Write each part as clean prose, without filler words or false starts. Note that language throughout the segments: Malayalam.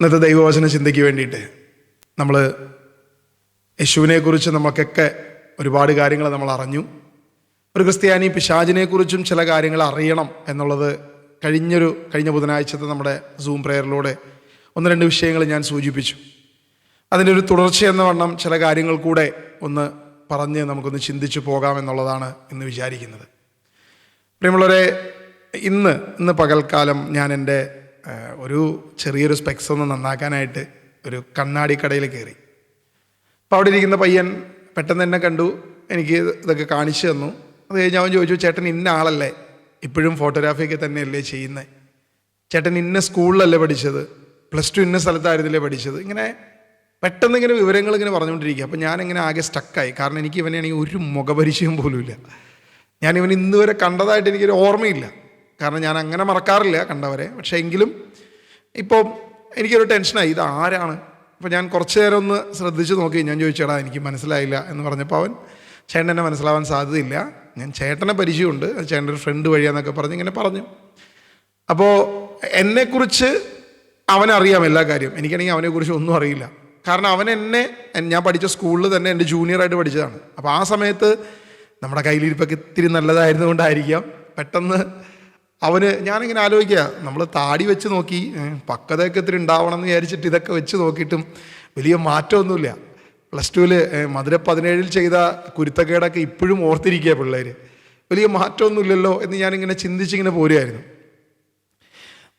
ഇന്നത്തെ ദൈവവചന ചിന്തയ്ക്ക് വേണ്ടിയിട്ട് നമ്മൾ യേശുവിനെക്കുറിച്ച് നമുക്കൊക്കെ ഒരുപാട് കാര്യങ്ങൾ നമ്മൾ അറിഞ്ഞു. ഒരു ക്രിസ്ത്യാനി പിശാചിനെക്കുറിച്ചും ചില കാര്യങ്ങൾ അറിയണം എന്നുള്ളത് കഴിഞ്ഞ ബുധനാഴ്ചത്തെ നമ്മുടെ സൂം പ്രെയറിലൂടെ 1-2 വിഷയങ്ങൾ ഞാൻ സൂചിപ്പിച്ചു. അതിൻ്റെ ഒരു തുടർച്ച എന്ന വണ്ണം ചില കാര്യങ്ങൾ കൂടെ ഒന്ന് പറഞ്ഞ് നമുക്കൊന്ന് ചിന്തിച്ചു പോകാമെന്നുള്ളതാണ് ഇന്ന് വിചാരിക്കുന്നത്. പ്രിയമുള്ളവരെ, ഇന്ന് പകൽക്കാലം ഞാൻ എൻ്റെ ഒരു ചെറിയൊരു സ്പെക്സ് ഒന്ന് നന്നാക്കാനായിട്ട് ഒരു കണ്ണാടി കടയിൽ കയറി. അപ്പോൾ അവിടെ ഇരിക്കുന്ന പയ്യൻ പെട്ടെന്ന് എന്നെ കണ്ടു, എനിക്ക് ഇതൊക്കെ കാണിച്ചു തന്നു. അത് കഴിഞ്ഞ് അവൻ ചോദിച്ചു, ചേട്ടൻ ഇന്ന ആളല്ലേ, ഇപ്പോഴും ഫോട്ടോഗ്രാഫിയൊക്കെ തന്നെയല്ലേ ചെയ്യുന്നത്? ചേട്ടൻ ഇന്ന സ്കൂളിലല്ലേ പഠിച്ചത്? +2 ഇന്ന സ്ഥലത്തായിരുന്നില്ലേ പഠിച്ചത്? ഇങ്ങനെ പെട്ടെന്ന് ഇങ്ങനെ വിവരങ്ങൾ ഇങ്ങനെ പറഞ്ഞുകൊണ്ടിരിക്കുക. അപ്പോൾ ഞാനിങ്ങനെ ആകെ സ്റ്റക്കായി. കാരണം എനിക്ക് ഇവനെയാണെങ്കിൽ ഒരു മുഖപരിചയം പോലുമില്ല. ഞാനിവൻ ഇന്ന് വരെ കണ്ടതായിട്ട് എനിക്കൊരു ഓർമ്മയില്ല. കാരണം ഞാൻ അങ്ങനെ മറക്കാറില്ല കണ്ടവരെ. പക്ഷേ എങ്കിലും ഇപ്പോൾ എനിക്കൊരു ടെൻഷനായി, ഇത് ആരാണ്? അപ്പോൾ ഞാൻ കുറച്ച് നേരം ഒന്ന് ശ്രദ്ധിച്ച് നോക്കി. ഞാൻ ചോദിച്ചേടാ, എനിക്ക് മനസ്സിലായില്ല എന്ന് പറഞ്ഞപ്പോൾ അവൻ, ചേട്ടൻ എന്നെ മനസ്സിലാവാൻ സാധ്യതയില്ല, ഞാൻ ചേട്ടനെ പരിചയമുണ്ട്, ചേട്ടൻ്റെ ഒരു ഫ്രണ്ട് വഴിയാന്നൊക്കെ പറഞ്ഞ് ഇങ്ങനെ പറഞ്ഞു. അപ്പോൾ എന്നെക്കുറിച്ച് അവനറിയാം എല്ലാ കാര്യം. എനിക്കാണെങ്കിൽ അവനെക്കുറിച്ച് ഒന്നും അറിയില്ല. കാരണം ഞാൻ പഠിച്ച സ്കൂളിൽ തന്നെ എൻ്റെ ജൂനിയറായിട്ട് പഠിച്ചതാണ്. അപ്പോൾ ആ സമയത്ത് നമ്മുടെ കയ്യിലിരിപ്പൊക്കെ ഇത്തിരി നല്ലതായിരുന്നുകൊണ്ടായിരിക്കാം പെട്ടെന്ന് ഞാനിങ്ങനെ ആലോചിക്കുക, നമ്മൾ താടി വെച്ച് നോക്കി, പക്വതയൊക്കെ ഇത്തിരി ഉണ്ടാവണം എന്ന് വിചാരിച്ചിട്ട് ഇതൊക്കെ വെച്ച് നോക്കിയിട്ടും വലിയ മാറ്റമൊന്നുമില്ല. +2 മധുര 17 ചെയ്ത കുരുത്തക്കേടൊക്കെ ഇപ്പോഴും ഓർത്തിരിക്കുക പിള്ളേർ. വലിയ മാറ്റമൊന്നുമില്ലല്ലോ എന്ന് ഞാനിങ്ങനെ ചിന്തിച്ചിങ്ങനെ പോരുമായിരുന്നു.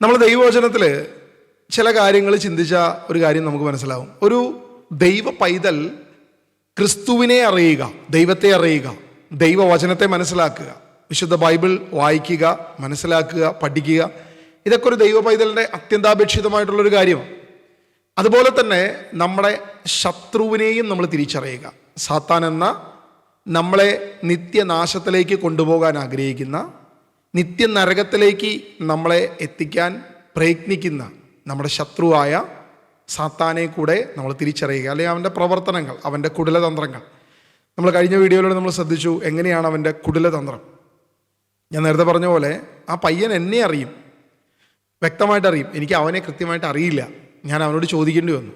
നമ്മൾ ദൈവവചനത്തിൽ ചില കാര്യങ്ങൾ ചിന്തിച്ച ഒരു കാര്യം നമുക്ക് മനസ്സിലാവും. ഒരു ദൈവ പൈതൽ ക്രിസ്തുവിനെ അറിയുക, ദൈവത്തെ അറിയുക, ദൈവവചനത്തെ മനസ്സിലാക്കുക, വിശുദ്ധ ബൈബിൾ വായിക്കുക, മനസ്സിലാക്കുക, പഠിക്കുക, ഇതൊക്കെ ഒരു ദൈവ പൈതലിൻ്റെ അത്യന്താപേക്ഷിതമായിട്ടുള്ളൊരു കാര്യമാണ്. അതുപോലെ തന്നെ നമ്മുടെ ശത്രുവിനെയും നമ്മൾ തിരിച്ചറിയുക. സാത്താൻ എന്ന നമ്മളെ നിത്യനാശത്തിലേക്ക് കൊണ്ടുപോകാൻ ആഗ്രഹിക്കുന്ന, നിത്യനരകത്തിലേക്ക് നമ്മളെ എത്തിക്കാൻ പ്രയത്നിക്കുന്ന നമ്മുടെ ശത്രുവായ സാത്താനെ കൂടെ നമ്മൾ തിരിച്ചറിയുക. അല്ലെങ്കിൽ അവൻ്റെ പ്രവർത്തനങ്ങൾ, അവൻ്റെ കുടിലതന്ത്രങ്ങൾ. നമ്മൾ കഴിഞ്ഞ വീഡിയോയിലൂടെ നമ്മൾ ശ്രദ്ധിച്ചു എങ്ങനെയാണ് അവൻ്റെ കുടിലതന്ത്രം. ഞാൻ നേരത്തെ പറഞ്ഞ പോലെ ആ പയ്യൻ എന്നെ അറിയും, വ്യക്തമായിട്ടറിയും. എനിക്ക് അവനെ കൃത്യമായിട്ട് അറിയില്ല. ഞാൻ അവനോട് ചോദിക്കേണ്ടി വന്നു.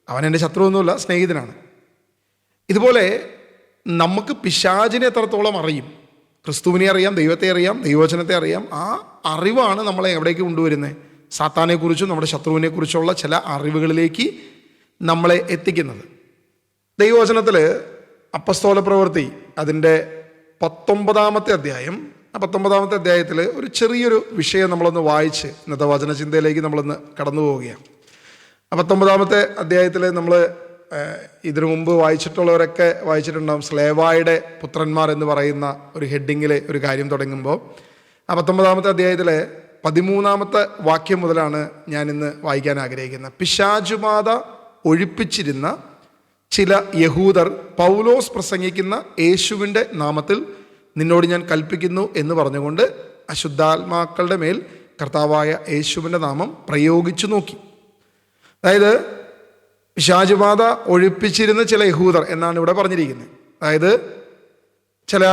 അവൻ എൻ്റെ ശത്രുവൊന്നുമില്ല, സ്നേഹിതനാണ്. ഇതുപോലെ നമുക്ക് പിശാചിനെ എത്രത്തോളം അറിയും, ക്രിസ്തുവിനെ അറിയാം, ദൈവത്തെ അറിയാം, ദൈവവചനത്തെ അറിയാം. ആ അറിവാണ് നമ്മളെ എവിടേക്ക് കൊണ്ടുവരുന്നത്? സാത്താനെക്കുറിച്ചും നമ്മുടെ ശത്രുവിനെക്കുറിച്ചുള്ള ചില അറിവുകളിലേക്ക് നമ്മളെ എത്തിക്കുന്നത്. ദൈവവചനത്തിൽ അപ്പസ്തോല പ്രവൃത്തി അതിൻ്റെ 19-ാമത്തെ അധ്യായം, ആ 19-ാമത്തെ അധ്യായത്തിൽ ഒരു ചെറിയൊരു വിഷയം നമ്മളൊന്ന് വായിച്ച് ഇന്നത്തെ വചനചിന്തയിലേക്ക് നമ്മളൊന്ന് കടന്നു പോവുകയാണ്. ആ 19-ാമത്തെ അധ്യായത്തിൽ നമ്മൾ ഇതിനു മുമ്പ് വായിച്ചിട്ടുള്ളവരൊക്കെ വായിച്ചിട്ടുണ്ടാകും. സ്ലേവായുടെ പുത്രന്മാർ എന്ന് പറയുന്ന ഒരു ഹെഡിങ്ങിൽ ഒരു കാര്യം തുടങ്ങുമ്പോൾ ആ 19-ാമത്തെ അധ്യായത്തിലെ 13-ാമത്തെ വാക്യം മുതലാണ് ഞാൻ ഇന്ന് വായിക്കാൻ ആഗ്രഹിക്കുന്നത്. പിശാചുബാധ ഒഴിപ്പിച്ചിരുന്ന ചില യഹൂദർ പൗലോസ് പ്രസംഗിക്കുന്ന യേശുവിൻ്റെ നാമത്തിൽ നിന്നോട് ഞാൻ കൽപ്പിക്കുന്നു എന്ന് പറഞ്ഞുകൊണ്ട് അശുദ്ധാത്മാക്കളുടെ മേൽ കർത്താവായ യേശുവിൻ്റെ നാമം പ്രയോഗിച്ചു നോക്കി. അതായത് പിശാചുബാധ ഒഴിപ്പിച്ചിരുന്ന ചില യഹൂദർ എന്നാണ് ഇവിടെ പറഞ്ഞിരിക്കുന്നത്. അതായത് ചില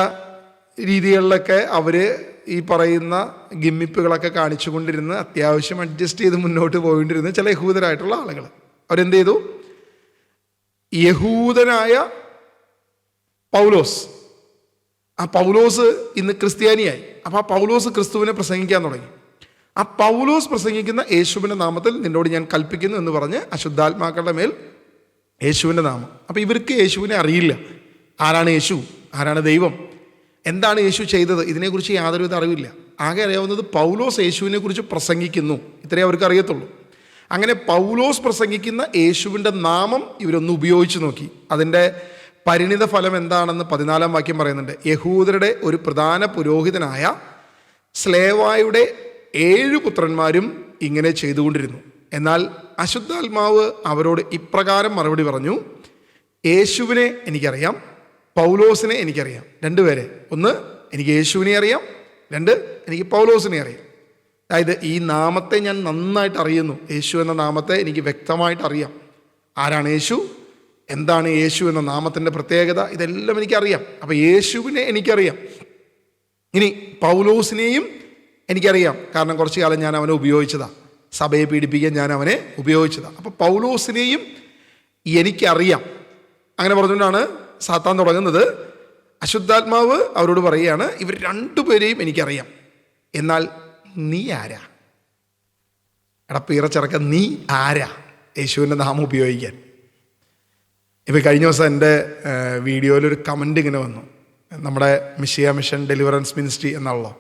രീതികളിലൊക്കെ അവർ ഈ പറയുന്ന ഗിമ്മിപ്പുകളൊക്കെ കാണിച്ചു കൊണ്ടിരുന്ന് അത്യാവശ്യം അഡ്ജസ്റ്റ് ചെയ്ത് മുന്നോട്ട് പോയിക്കൊണ്ടിരുന്ന ചില യഹൂദരായിട്ടുള്ള ആളുകൾ അവരെന്ത് ചെയ്തു? യഹൂദനായ പൗലോസ്, ആ പൗലോസ് ഇന്ന് ക്രിസ്ത്യാനിയായി. അപ്പോൾ ആ പൗലോസ് ക്രിസ്തുവിനെ പ്രസംഗിക്കാൻ തുടങ്ങി. ആ പൗലോസ് പ്രസംഗിക്കുന്ന യേശുവിൻ്റെ നാമത്തിൽ നിന്നോട് ഞാൻ കൽപ്പിക്കുന്നു എന്ന് പറഞ്ഞ് അശുദ്ധാത്മാക്കളുടെ മേൽ യേശുവിൻ്റെ നാമം. അപ്പോൾ ഇവർക്ക് യേശുവിനെ അറിയില്ല. ആരാണ് യേശു? ആരാണ് ദൈവം? എന്താണ് യേശു ചെയ്തത്? ഇതിനെക്കുറിച്ച് യാതൊരുവിധ അറിവില്ല. ആകെ അറിയാവുന്നത് പൗലോസ് യേശുവിനെ കുറിച്ച് പ്രസംഗിക്കുന്നു, ഇത്രയേ അവർക്ക് അറിയത്തുള്ളൂ. അങ്ങനെ പൗലോസ് പ്രസംഗിക്കുന്ന യേശുവിൻ്റെ നാമം ഇവരൊന്ന് ഉപയോഗിച്ച് നോക്കി. അതിൻ്റെ പരിണിത ഫലം എന്താണെന്ന് 14-ാം വാക്യം പറയുന്നുണ്ട്. യഹൂദരുടെ ഒരു പ്രധാന പുരോഹിതനായ സ്ലേവായുടെ 7 പുത്രന്മാരും ഇങ്ങനെ ചെയ്തുകൊണ്ടിരുന്നു. എന്നാൽ അശുദ്ധാത്മാവ് അവരോട് ഇപ്രകാരം മറുപടി പറഞ്ഞു, യേശുവിനെ എനിക്കറിയാം, പൗലോസിനെ എനിക്കറിയാം. 2 പേരെ. 1, എനിക്ക് യേശുവിനെ അറിയാം. 2, എനിക്ക് പൗലോസിനെ അറിയാം. അതായത് ഈ നാമത്തെ ഞാൻ നന്നായിട്ട് അറിയുന്നു. യേശു എന്ന നാമത്തെ എനിക്ക് വ്യക്തമായിട്ട് അറിയാം. ആരാണ് യേശു? എന്താണ് യേശു എന്ന നാമത്തിൻ്റെ പ്രത്യേകത? ഇതെല്ലാം എനിക്കറിയാം. അപ്പോൾ യേശുവിനെ എനിക്കറിയാം. ഇനി പൗലോസിനെയും എനിക്കറിയാം, കാരണം കുറച്ച് കാലം ഞാൻ അവനെ ഉപയോഗിച്ചതാണ്. സഭയെ പീഡിപ്പിക്കാൻ ഞാൻ അവനെ ഉപയോഗിച്ചതാണ്. അപ്പോൾ പൗലോസിനെയും എനിക്കറിയാം. അങ്ങനെ പറഞ്ഞുകൊണ്ടാണ് സാത്താൻ തുടങ്ങുന്നത്. അശുദ്ധാത്മാവ് അവരോട് പറയുകയാണ്, ഇവർ രണ്ടുപേരെയും എനിക്കറിയാം, എന്നാൽ നീ ആരാ? എടാ പീറച്ചിറക്ക, നീ ആരാ യേശുവിൻ്റെ നാമം ഉപയോഗിക്കാൻ? ഇപ്പോൾ കഴിഞ്ഞ ദിവസം എൻ്റെ വീഡിയോയിലൊരു കമൻ്റ് ഇങ്ങനെ വന്നു, നമ്മുടെ മിഷിയ മിഷൻ ഡെലിവറൻസ് മിനിസ്ട്രി എന്നുള്ളോ.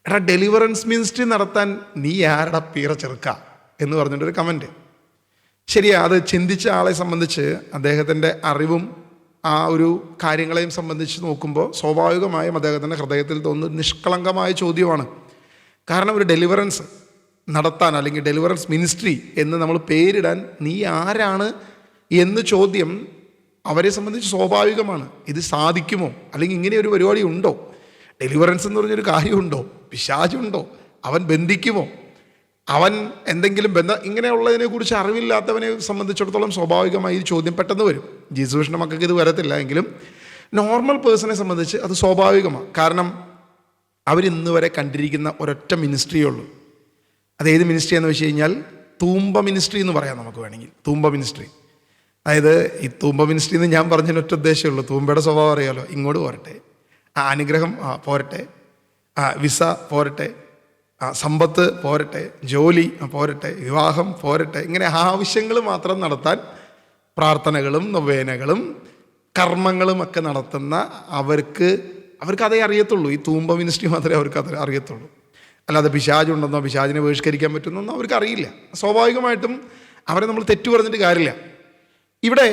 എടാ ഡെലിവറൻസ് മിനിസ്ട്രി നടത്താൻ നീ ആരടാ പീറച്ചെറുക്ക എന്ന് പറഞ്ഞിട്ടൊരു കമൻറ്റ്. ശരിയാ, അത് ചിന്തിച്ച ആളെ സംബന്ധിച്ച് അദ്ദേഹത്തിൻ്റെ അറിവും ആ ഒരു കാര്യങ്ങളെയും സംബന്ധിച്ച് നോക്കുമ്പോൾ സ്വാഭാവികമായും അദ്ദേഹത്തിൻ്റെ ഹൃദയത്തിൽ തോന്നുന്ന നിഷ്കളങ്കമായ ചോദ്യമാണ്. കാരണം ഒരു ഡെലിവറൻസ് നടത്താൻ അല്ലെങ്കിൽ ഡെലിവറൻസ് മിനിസ്ട്രി എന്ന് നമ്മൾ പേരിടാൻ നീ ആരാണ് എന്ന് ചോദ്യം അവരെ സംബന്ധിച്ച് സ്വാഭാവികമാണ്. ഇത് സാധിക്കുമോ, അല്ലെങ്കിൽ ഇങ്ങനെ ഒരു പരിപാടി ഉണ്ടോ, ഡെലിവറൻസ് എന്ന് പറഞ്ഞൊരു കാര്യമുണ്ടോ, പിശാചുണ്ടോ, അവൻ ബന്ധിക്കുമോ, അവൻ എന്തെങ്കിലും ഇങ്ങനെയുള്ളതിനെക്കുറിച്ച് അറിവില്ലാത്തവനെ സംബന്ധിച്ചിടത്തോളം സ്വാഭാവികമായി ഈ ചോദ്യം പെട്ടെന്ന് വരും. ജീസൂഷിൻ്റെ മക്കൾക്ക് ഇത് വരത്തില്ല എങ്കിലും നോർമൽ പേഴ്സണെ സംബന്ധിച്ച് അത് സ്വാഭാവികമാണ്. കാരണം അവരിന്ന് വരെ കണ്ടിരിക്കുന്ന ഒരൊറ്റ മിനിസ്ട്രിയേ ഉള്ളൂ. അതേത് മിനിസ്ട്രി എന്ന് വെച്ച് കഴിഞ്ഞാൽ തൂമ്പ മിനിസ്ട്രി എന്ന് പറയാം നമുക്ക് വേണമെങ്കിൽ. തൂമ്പ മിനിസ്ട്രി, അതായത് ഈ തൂമ്പ മിനിസ്ട്രി എന്ന് ഞാൻ പറഞ്ഞതിന് ഒറ്റ ഉദ്ദേശമേ ഉള്ളൂ. തൂമ്പയുടെ സ്വഭാവം അറിയാലോ, ഇങ്ങോട്ട് പോരട്ടെ, അനുഗ്രഹം പോരട്ടെ, വിസ പോരട്ടെ, സമ്പത്ത് പോരട്ടെ, ജോലി പോരട്ടെ, വിവാഹം പോരട്ടെ, ഇങ്ങനെ ആവശ്യങ്ങൾ മാത്രം നടത്താൻ പ്രാർത്ഥനകളും നൊവേനകളും കർമ്മങ്ങളും ഒക്കെ നടത്തുന്ന അവർക്ക് അതേ അറിയത്തുള്ളൂ. ഈ തൂമ്പ മിനിസ്ട്രി മാത്രമേ അവർക്ക് അത് അറിയത്തുള്ളൂ. അല്ലാതെ പിശാചുണ്ടെന്നോ പിശാചിനെ ബഹിഷ്കരിക്കാൻ പറ്റുന്നോ അവർക്ക് അറിയില്ല. സ്വാഭാവികമായിട്ടും അവരെ നമ്മൾ തെറ്റു പറഞ്ഞിട്ട് കാര്യമില്ല. ഇവിടെ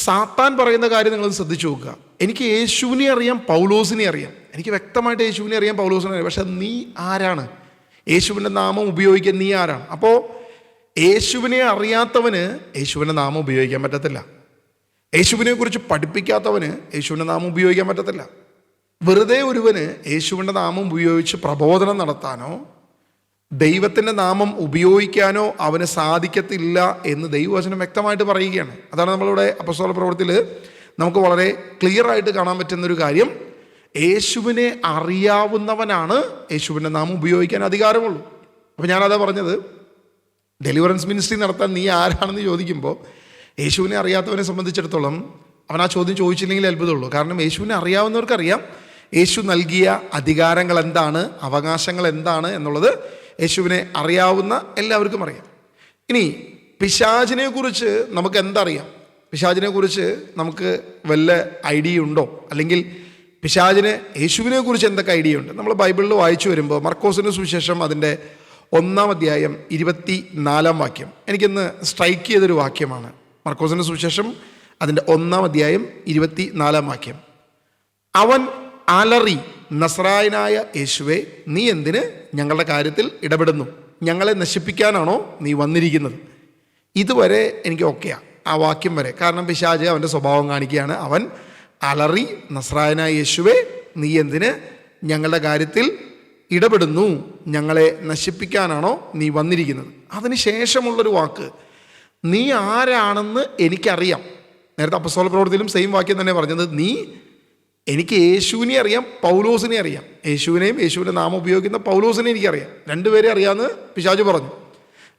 സാത്താൻ പറയുന്ന കാര്യം നിങ്ങളത് ശ്രദ്ധിച്ചു നോക്കുക. എനിക്ക് യേശുവിനെ അറിയാം, പൗലോസിനെ അറിയാം, എനിക്ക് വ്യക്തമായിട്ട് യേശുവിനെ അറിയാം, പൗലോസിനെ അറിയാം, പക്ഷെ നീ ആരാണ്? യേശുവിൻ്റെ നാമം ഉപയോഗിക്കാൻ നീ ആരാണ്? അപ്പോൾ യേശുവിനെ അറിയാത്തവന് യേശുവിൻ്റെ നാമം ഉപയോഗിക്കാൻ പറ്റത്തില്ല. യേശുവിനെ കുറിച്ച് പഠിപ്പിക്കാത്തവന് യേശുവിൻ്റെ നാമം ഉപയോഗിക്കാൻ പറ്റത്തില്ല. വെറുതെ ഒരുവന് യേശുവിൻ്റെ നാമം ഉപയോഗിച്ച് പ്രബോധനം നടത്താനോ ദൈവത്തിൻ്റെ നാമം ഉപയോഗിക്കാനോ അവന് സാധിക്കത്തില്ല എന്ന് ദൈവവചനം വ്യക്തമായിട്ട് പറയുകയാണ്. അതാണ് നമ്മളിവിടെ അപ്പോസ്തല പ്രവൃത്തിയിൽ നമുക്ക് വളരെ ക്ലിയർ ആയിട്ട് കാണാൻ പറ്റുന്നൊരു കാര്യം. യേശുവിനെ അറിയാവുന്നവനാണ് യേശുവിൻ്റെ നാമം ഉപയോഗിക്കാൻ അധികാരമുള്ളൂ. അപ്പോൾ ഞാനതാ പറഞ്ഞത്, ഡെലിവറൻസ് മിനിസ്ട്രി നടത്താൻ നീ ആരാണെന്ന് ചോദിക്കുമ്പോൾ യേശുവിനെ അറിയാത്തവനെ സംബന്ധിച്ചിടത്തോളം അവൻ ആ ചോദ്യം ചോദിച്ചില്ലെങ്കിൽ അത്ഭുതമുള്ളൂ. കാരണം യേശുവിനെ അറിയാവുന്നവർക്കറിയാം യേശു നൽകിയ അധികാരങ്ങൾ എന്താണ്, അവകാശങ്ങൾ എന്താണ് എന്നുള്ളത് യേശുവിനെ അറിയാവുന്ന എല്ലാവർക്കും അറിയാം. ഇനി പിശാചിനെ കുറിച്ച് നമുക്ക് എന്തറിയാം? പിശാചിനെ കുറിച്ച് നമുക്ക് വല്ല ഐഡിയ ഉണ്ടോ? അല്ലെങ്കിൽ പിശാചിന് യേശുവിനെ കുറിച്ച് എന്തൊക്കെ ഐഡിയ ഉണ്ട്? നമ്മൾ ബൈബിളിൽ വായിച്ചു വരുമ്പോൾ മർക്കോസിൻ്റെ സുവിശേഷം അതിൻ്റെ 1-ാം അധ്യായം 24-ാം വാക്യം എനിക്കിന്ന് സ്ട്രൈക്ക് ചെയ്തൊരു വാക്യമാണ്. മർക്കോസിൻ്റെ സുവിശേഷം അതിൻ്റെ 1-ാം അധ്യായം 24-ാം വാക്യം. അവൻ അലറി, നസ്രായനായ യേശുവേ, നീ എന്തിന് ഞങ്ങളുടെ കാര്യത്തിൽ ഇടപെടുന്നു? ഞങ്ങളെ നശിപ്പിക്കാനാണോ നീ വന്നിരിക്കുന്നത്? ഇതുവരെ എനിക്ക് ഓക്കെയാണ്, ആ വാക്യം വരെ. കാരണം പിശാച് അവൻ്റെ സ്വഭാവം കാണിക്കുകയാണ്. അവൻ അലറി, നസ്രായനായ യേശുവേ, നീ എന്തിന് ഞങ്ങളുടെ കാര്യത്തിൽ ഇടപെടുന്നു? ഞങ്ങളെ നശിപ്പിക്കാനാണോ നീ വന്നിരിക്കുന്നത്? അതിന് ശേഷമുള്ളൊരു വാക്ക്, നീ ആരാണെന്ന് എനിക്കറിയാം. നേരത്തെ അപ്പോസ്തല പ്രവൃത്തിയിലും സെയിം വാക്യം തന്നെ പറഞ്ഞത്, എനിക്ക് യേശുവിനെ അറിയാം, പൗലോസിനെ അറിയാം. യേശുവിനെയും യേശുവിൻ്റെ നാമം ഉപയോഗിക്കുന്ന പൗലോസിനെ എനിക്കറിയാം. രണ്ടുപേരെ അറിയാമെന്ന് പിശാച് പറഞ്ഞു.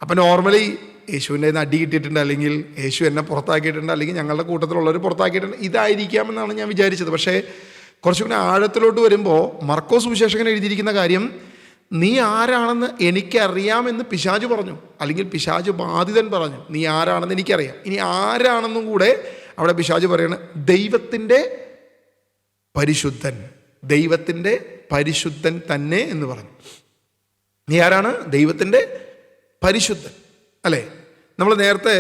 അപ്പം നോർമലി യേശുവിൻ്റെ നിന്ന് അടി കിട്ടിയിട്ടുണ്ട്, അല്ലെങ്കിൽ യേശു എന്നെ പുറത്താക്കിയിട്ടുണ്ട്, അല്ലെങ്കിൽ ഞങ്ങളുടെ കൂട്ടത്തിലുള്ളവർ പുറത്താക്കിയിട്ടുണ്ട്, ഇതായിരിക്കാമെന്നാണ് ഞാൻ വിചാരിച്ചത്. പക്ഷേ കുറച്ചുകൂടി ആഴത്തിലോട്ട് വരുമ്പോൾ മർക്കോസ് സുവിശേഷകൻ എഴുതിയിരിക്കുന്ന കാര്യം, നീ ആരാണെന്ന് എനിക്കറിയാമെന്ന് പിശാച് പറഞ്ഞു, അല്ലെങ്കിൽ പിശാച് ബാധിതൻ പറഞ്ഞു. നീ ആരാണെന്ന് എനിക്കറിയാം. ഇനി ആരാണെന്നും കൂടെ അവിടെ പിശാച് പറയാണ്, ദൈവത്തിൻ്റെ പരിശുദ്ധൻ, ദൈവത്തിൻ്റെ പരിശുദ്ധൻ തന്നെ എന്ന് പറഞ്ഞു. നീ ആരാണ്? ദൈവത്തിൻ്റെ പരിശുദ്ധൻ, അല്ലേ? നമ്മൾ നേരത്തെ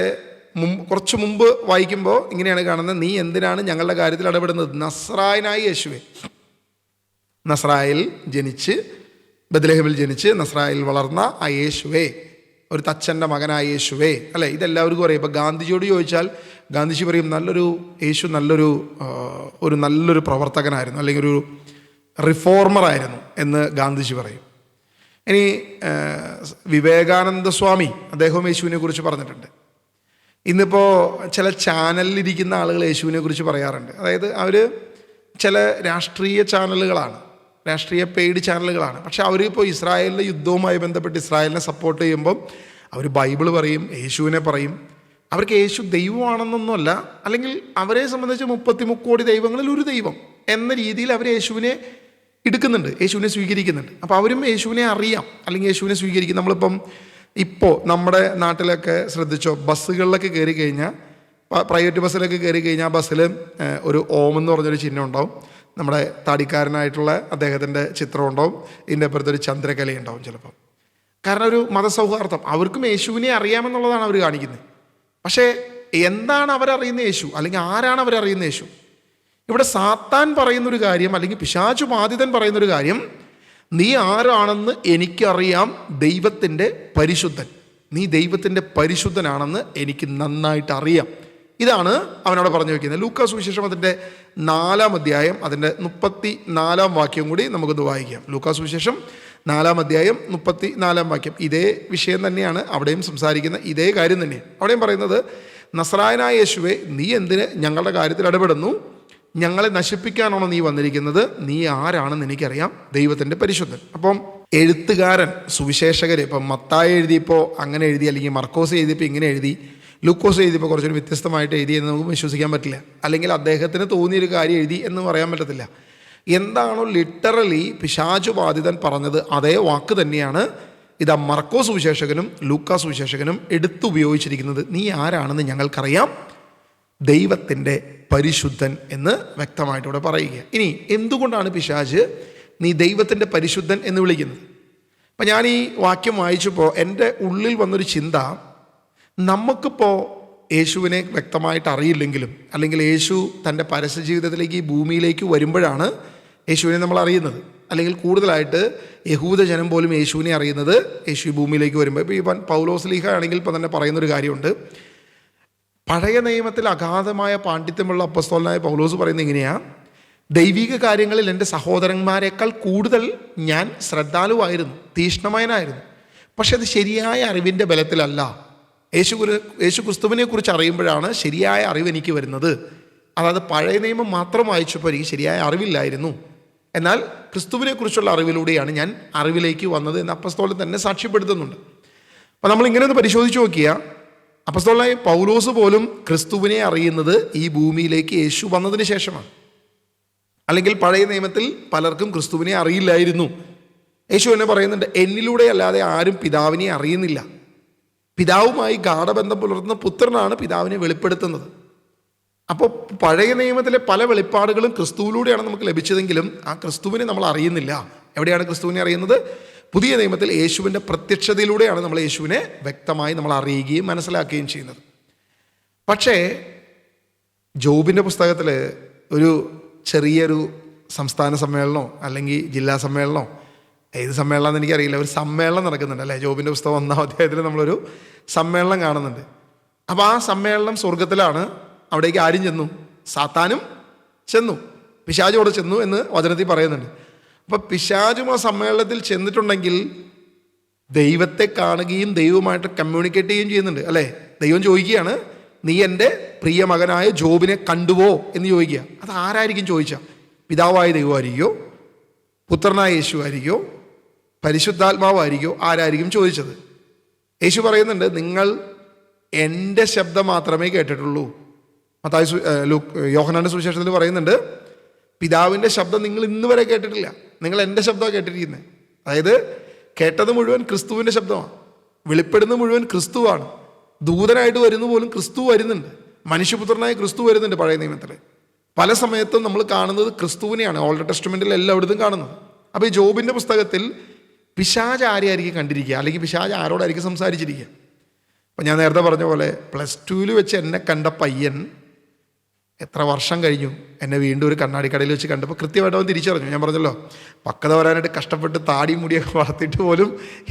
കുറച്ച് മുമ്പ് വായിക്കുമ്പോൾ ഇങ്ങനെയാണ് കാണുന്നത്, നീ എന്തിനാണ് ഞങ്ങളുടെ കാര്യത്തിൽ ഇടപെടുന്നത്? നസ്രായനായ യേശുവേ, നസ്രായിൽ ജനിച്ച് ബത്ലഹേമിൽ ജനിച്ച് നസ്രായിൽ വളർന്ന ആ യേശുവേ, ഒരു തച്ചൻ്റെ മകനായ യേശുവേ, അല്ലേ? ഇതെല്ലാവർക്കും അറിയാം. ഇപ്പോൾ ഗാന്ധിജിയോട് ചോദിച്ചാൽ ഗാന്ധിജി പറയും, യേശു നല്ലൊരു പ്രവർത്തകനായിരുന്നു, അല്ലെങ്കിൽ ഒരു റിഫോർമറായിരുന്നു എന്ന് ഗാന്ധിജി പറയും. ഇനി വിവേകാനന്ദ സ്വാമി അദ്ദേഹവും യേശുവിനെ കുറിച്ച് പറഞ്ഞിട്ടുണ്ട്. ഇന്നിപ്പോൾ ചില ചാനലിലിരിക്കുന്ന ആളുകൾ യേശുവിനെ കുറിച്ച് പറയാറുണ്ട്. അതായത് അവർ ചില രാഷ്ട്രീയ ചാനലുകളാണ്, രാഷ്ട്രീയ പെയ്ഡ് ചാനലുകളാണ്. പക്ഷെ അവരിപ്പോൾ ഇസ്രായേലിലെ യുദ്ധവുമായി ബന്ധപ്പെട്ട് ഇസ്രായേലിനെ സപ്പോർട്ട് ചെയ്യുമ്പം അവർ ബൈബിൾ പറയും, യേശുവിനെ പറയും. അവർക്ക് യേശു ദൈവമാണെന്നൊന്നുമല്ല, അല്ലെങ്കിൽ അവരെ സംബന്ധിച്ച് 33 കോടി ദൈവങ്ങളിൽ ഒരു ദൈവം എന്ന രീതിയിൽ അവർ യേശുവിനെ എടുക്കുന്നുണ്ട്, യേശുവിനെ സ്വീകരിക്കുന്നുണ്ട്. അപ്പോൾ അവരും യേശുവിനെ അറിയാം, അല്ലെങ്കിൽ യേശുവിനെ സ്വീകരിക്കും. നമ്മളിപ്പം ഇപ്പോൾ നമ്മുടെ നാട്ടിലൊക്കെ ശ്രദ്ധിച്ചോ, ബസ്സുകളിലൊക്കെ കയറി കഴിഞ്ഞാൽ, പ്രൈവറ്റ് ബസ്സിലൊക്കെ കയറി കഴിഞ്ഞാൽ ബസ്സിൽ ഒരു ഓം എന്ന് പറഞ്ഞൊരു ചിഹ്നം ഉണ്ടാവും. നമ്മുടെ താടിക്കാരനായിട്ടുള്ള അദ്ദേഹത്തിൻ്റെ ചിത്രം ഉണ്ടാവും. ഇതിൻ്റെ അപ്പുറത്തൊരു ചന്ദ്രകല ഉണ്ടാവും ചിലപ്പം. കാരണം ഒരു മതസൗഹാർദ്ദം, അവർക്കും യേശുവിനെ അറിയാമെന്നുള്ളതാണ് അവർ കാണിക്കുന്നത്. പക്ഷേ എന്താണ് അവരറിയുന്ന യേശു, അല്ലെങ്കിൽ ആരാണ് അവരറിയുന്ന യേശു? ഇവിടെ സാത്താൻ പറയുന്നൊരു കാര്യം, അല്ലെങ്കിൽ പിശാചു ബാധിതൻ പറയുന്നൊരു കാര്യം, നീ ആരാണെന്ന് എനിക്കറിയാം, ദൈവത്തിൻ്റെ പരിശുദ്ധൻ, നീ ദൈവത്തിൻ്റെ പരിശുദ്ധനാണെന്ന് എനിക്ക് നന്നായിട്ട് അറിയാം. ഇതാണ് അവനോട് പറഞ്ഞു വയ്ക്കുന്നത്. ലൂക്കാ സുവിശേഷം അതിൻ്റെ 4-ാം അധ്യായം അതിൻ്റെ 34-ാം വാക്യം കൂടി നമുക്കൊന്ന് വായിക്കാം. ലൂക്കാ സുവിശേഷം 4-ാം അധ്യായം 34-ാം വാക്യം. ഇതേ വിഷയം തന്നെയാണ് അവിടെയും സംസാരിക്കുന്ന, ഇതേ കാര്യം തന്നെയാണ് അവിടെയും പറയുന്നത്. നസ്രായനായ യേശുവേ, നീ എന്തിന് ഞങ്ങളുടെ കാര്യത്തിൽ ഇടപെടുന്നു? ഞങ്ങളെ നശിപ്പിക്കാനാണോ നീ വന്നിരിക്കുന്നത്? നീ ആരാണെന്ന് എനിക്കറിയാം, ദൈവത്തിൻ്റെ പരിശുദ്ധൻ. അപ്പം എഴുത്തുകാരൻ, സുവിശേഷകർ, ഇപ്പം മത്തായി എഴുതിയപ്പോൾ അങ്ങനെ എഴുതി, അല്ലെങ്കിൽ മർക്കോസ് എഴുതിയപ്പോൾ ഇങ്ങനെ എഴുതി, ലൂക്കോസ് എഴുതിയപ്പോൾ കുറച്ചൊരു വ്യത്യസ്തമായിട്ട് എഴുതി എന്ന് നമുക്ക് വിശ്വസിക്കാൻ പറ്റില്ല. അല്ലെങ്കിൽ അദ്ദേഹത്തിന് തോന്നിയൊരു കാര്യം എഴുതി എന്ന് പറയാൻ പറ്റത്തില്ല. എന്താണോ ലിറ്ററലി പിശാചു ബാധിതൻ പറഞ്ഞത് അതേ വാക്ക് തന്നെയാണ് ഇതാ മർക്കോസ് സുവിശേഷകനും ലൂക്കാ സുവിശേഷകനും എടുത്തുപയോഗിച്ചിരിക്കുന്നത്. നീ ആരാണെന്ന് ഞങ്ങൾക്കറിയാം, ദൈവത്തിൻ്റെ പരിശുദ്ധൻ എന്ന് വ്യക്തമായിട്ടിവിടെ പറയുക. ഇനി എന്തുകൊണ്ടാണ് പിശാച് നീ ദൈവത്തിൻ്റെ പരിശുദ്ധൻ എന്ന് വിളിക്കുന്നത്? അപ്പം ഞാൻ ഈ വാക്യം വായിച്ചപ്പോൾ എൻ്റെ ഉള്ളിൽ വന്നൊരു ചിന്ത, നമുക്കിപ്പോൾ യേശുവിനെ വ്യക്തമായിട്ട് അറിയില്ലെങ്കിലും, അല്ലെങ്കിൽ യേശു തൻ്റെ പരസ്യ ജീവിതത്തിലേക്ക് ഈ ഭൂമിയിലേക്ക് വരുമ്പോഴാണ് യേശുവിനെ നമ്മൾ അറിയുന്നത്. അല്ലെങ്കിൽ കൂടുതലായിട്ട് യഹൂദജനം പോലും യേശുവിനെ അറിയുന്നത് യേശു ഈ ഭൂമിയിലേക്ക് വരുമ്പോൾ. ഇപ്പോൾ ഈ പൗലോസ് ലീഹ ആണെങ്കിൽ ഇപ്പോൾ തന്നെ പറയുന്നൊരു കാര്യമുണ്ട്. പഴയ നിയമത്തിൽ അഗാധമായ പാണ്ഡിത്യമുള്ള അപ്പസ്തോലനായ പൗലോസ് പറയുന്നത് ഇങ്ങനെയാണ്: ദൈവിക കാര്യങ്ങളിൽ എൻ്റെ സഹോദരന്മാരെക്കാൾ കൂടുതൽ ഞാൻ ശ്രദ്ധാലുവായിരുന്നു, തീഷ്ണമയനായിരുന്നു. പക്ഷെ അത് ശരിയായ അറിവിൻ്റെ ബലത്തിലല്ല. യേശു ക്രിസ്തുവിനെ കുറിച്ച് അറിയുമ്പോഴാണ് ശരിയായ അറിവ് എനിക്ക് വരുന്നത്. അതായത് പഴയ നിയമം മാത്രം വായിച്ചപ്പോൾ എനിക്ക് ശരിയായ അറിവില്ലായിരുന്നു, എന്നാൽ ക്രിസ്തുവിനെ കുറിച്ചുള്ള അറിവിലൂടെയാണ് ഞാൻ അറിവിലേക്ക് വന്നത് എന്ന് അപ്പസ്തോലൻ തന്നെ സാക്ഷ്യപ്പെടുത്തുന്നുണ്ട്. അപ്പോൾ നമ്മളിങ്ങനെ ഒന്ന് പരിശോധിച്ച് നോക്കിയാൽ, അപ്പസ്തോലനായ പൗലോസ് പോലും ക്രിസ്തുവിനെ അറിയുന്നത് ഈ ഭൂമിയിലേക്ക് യേശു വന്നതിന് ശേഷമാണ്. അല്ലെങ്കിൽ പഴയ നിയമത്തിൽ പലർക്കും ക്രിസ്തുവിനെ അറിയില്ലായിരുന്നു. യേശു എന്നെ പറയുന്നുണ്ട്, എന്നിലൂടെ അല്ലാതെ ആരും പിതാവിനെ അറിയുന്നില്ല. പിതാവുമായി ഗാഢബന്ധം പുലർത്തുന്ന പുത്രനാണ് പിതാവിനെ വെളിപ്പെടുത്തുന്നത്. അപ്പോൾ പഴയ നിയമത്തിലെ പല വെളിപ്പാടുകളും ക്രിസ്തുവിലൂടെയാണ് നമുക്ക് ലഭിച്ചതെങ്കിലും ആ ക്രിസ്തുവിനെ നമ്മൾ അറിയുന്നില്ല. എവിടെയാണ് ക്രിസ്തുവിനെ അറിയുന്നത്? പുതിയ നിയമത്തിൽ യേശുവിൻ്റെ പ്രത്യക്ഷതയിലൂടെയാണ് നമ്മൾ യേശുവിനെ വ്യക്തമായി നമ്മൾ അറിയുകയും മനസ്സിലാക്കുകയും ചെയ്യുന്നത്. പക്ഷേ ജോബിൻ്റെ പുസ്തകത്തിൽ ഒരു ചെറിയൊരു സംസ്ഥാന സമ്മേളനമോ അല്ലെങ്കിൽ ജില്ലാ സമ്മേളനമോ, ഏത് സമ്മേളനമെന്ന് എനിക്കറിയില്ല, ഒരു സമ്മേളനം നടക്കുന്നുണ്ട് അല്ലേ? ജോബിൻ്റെ പുസ്തകം 1-ാം അധ്യായത്തിൽ നമ്മളൊരു സമ്മേളനം കാണുന്നുണ്ട്. അപ്പോൾ ആ സമ്മേളനം സ്വർഗത്തിലാണ്. അവിടേക്ക് ആരും ചെന്നു? സാത്താനും ചെന്നു, പിശാചും അവിടെ ചെന്നു എന്ന് വചനത്തിൽ പറയുന്നുണ്ട്. അപ്പോൾ പിശാചും ആ സമ്മേളനത്തിൽ ചെന്നിട്ടുണ്ടെങ്കിൽ ദൈവത്തെ കാണുകയും ദൈവവുമായിട്ട് കമ്മ്യൂണിക്കേറ്റ് ചെയ്യുകയും ചെയ്യുന്നുണ്ട് അല്ലേ? ദൈവം ചോദിക്കുകയാണ്, നീ എൻ്റെ പ്രിയ മകനായ ജോബിനെ കണ്ടുവോ എന്ന് ചോദിക്കുക. അത് ആരായിരിക്കും ചോദിച്ചാൽ? പിതാവായ ദൈവമായിരിക്കോ, പുത്രനായ യേശു ആയിരിക്കോ, പരിശുദ്ധാത്മാവായിരിക്കോ? ആരായിരിക്കും ചോദിച്ചത്? യേശു പറയുന്നുണ്ട്, നിങ്ങൾ എൻ്റെ ശബ്ദം മാത്രമേ കേട്ടിട്ടുള്ളൂ. യോഹന്നാന്റെ സുവിശേഷത്തിൽ പറയുന്നുണ്ട്, പിതാവിൻ്റെ ശബ്ദം നിങ്ങൾ ഇന്ന് വരെ കേട്ടിട്ടില്ല, നിങ്ങൾ എൻ്റെ ശബ്ദമാണ് കേട്ടിരിക്കുന്നത്. അതായത് കേട്ടത് മുഴുവൻ ക്രിസ്തുവിൻ്റെ ശബ്ദമാണ്, വെളിപ്പെടുന്നത് മുഴുവൻ ക്രിസ്തുവാണ്. ദൂതനായിട്ട് വരുന്ന പോലും ക്രിസ്തു വരുന്നുണ്ട്, മനുഷ്യപുത്രനായ ക്രിസ്തു വരുന്നുണ്ട്. പഴയ നിയമത്തിൽ പല സമയത്തും നമ്മൾ കാണുന്നത് ക്രിസ്തുവിനെയാണ്, ഓൾഡ് ടെസ്റ്റ്മെൻറ്റിൽ എല്ലായിടത്തും കാണുന്നത്. അപ്പോൾ ഈ ജോബിൻ്റെ പുസ്തകത്തിൽ പിശാച് ആരെയായിരിക്കും കണ്ടിരിക്കുക, അല്ലെങ്കിൽ പിശാച് ആരോടായിരിക്കും സംസാരിച്ചിരിക്കുക? അപ്പം ഞാൻ നേരത്തെ പറഞ്ഞ പോലെ +2 വെച്ച് എന്നെ കണ്ട പയ്യൻ എത്ര വർഷം കഴിഞ്ഞു എന്നെ വീണ്ടും ഒരു കണ്ണാടിക്കടയിൽ വെച്ച് കണ്ടപ്പോൾ കൃത്യമായിട്ട് അവൻ തിരിച്ചറിഞ്ഞു. ഞാൻ പറഞ്ഞല്ലോ, പക്വത വരാനായിട്ട് കഷ്ടപ്പെട്ട് താടി മുടിയൊക്കെ വളർത്തിയിട്ട് പോലും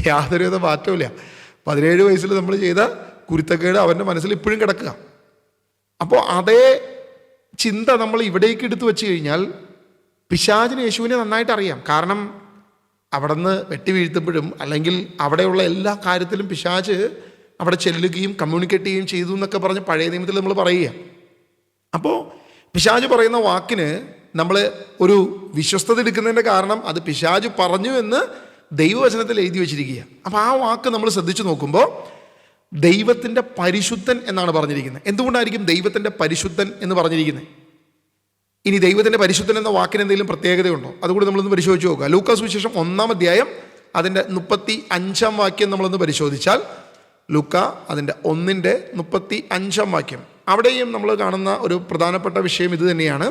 യാതൊരുവിധ മാറ്റമില്ല. 17 വയസ്സിൽ നമ്മൾ ചെയ്ത കുരുത്തക്കേട് അവൻ്റെ മനസ്സിൽ ഇപ്പോഴും കിടക്കുക. അപ്പോൾ അതേ ചിന്ത നമ്മൾ ഇവിടേക്ക് എടുത്തു വെച്ച് കഴിഞ്ഞാൽ പിശാചിന് യേശുവിനെ നന്നായിട്ട് അറിയാം. കാരണം അവിടെ നിന്ന് വെട്ടി വീഴ്ത്തുമ്പോഴും അല്ലെങ്കിൽ അവിടെയുള്ള എല്ലാ കാര്യത്തിലും പിശാച് അവിടെ ചെല്ലുകയും കമ്മ്യൂണിക്കേറ്റ് ചെയ്യുകയും ചെയ്തു എന്നൊക്കെ പറഞ്ഞ് പഴയ നിയമത്തിൽ നമ്മൾ പറയുക. അപ്പോൾ പിശാച് പറയുന്ന വാക്കിന് നമ്മൾ ഒരു വിശ്വസ്തത എടുക്കുന്നതിൻ്റെ കാരണം അത് പിശാച് പറഞ്ഞു എന്ന് ദൈവവചനത്തിൽ എഴുതി വെച്ചിരിക്കുക. അപ്പോൾ ആ വാക്ക് നമ്മൾ ശ്രദ്ധിച്ചു നോക്കുമ്പോൾ ദൈവത്തിൻ്റെ പരിശുദ്ധൻ എന്നാണ് പറഞ്ഞിരിക്കുന്നത്. എന്തുകൊണ്ടായിരിക്കും ദൈവത്തിൻ്റെ പരിശുദ്ധൻ എന്ന് പറഞ്ഞിരിക്കുന്നത്? ഇനി ദൈവത്തിൻ്റെ പരിശുദ്ധൻ എന്ന വാക്കിന് എന്തെങ്കിലും പ്രത്യേകതയുണ്ടോ? അതുകൂടി നമ്മളൊന്ന് പരിശോധിച്ച് നോക്കുക. ലൂക്കാ സുവിശേഷം 1-ാം അധ്യായം അതിൻ്റെ 35-ാം വാക്യം നമ്മളൊന്ന് പരിശോധിച്ചാൽ, ലൂക്ക അതിൻ്റെ 1-ന്റെ 35-ാം വാക്യം, അവിടെയും നമ്മൾ കാണുന്ന ഒരു പ്രധാനപ്പെട്ട വിഷയം ഇത് തന്നെയാണ്.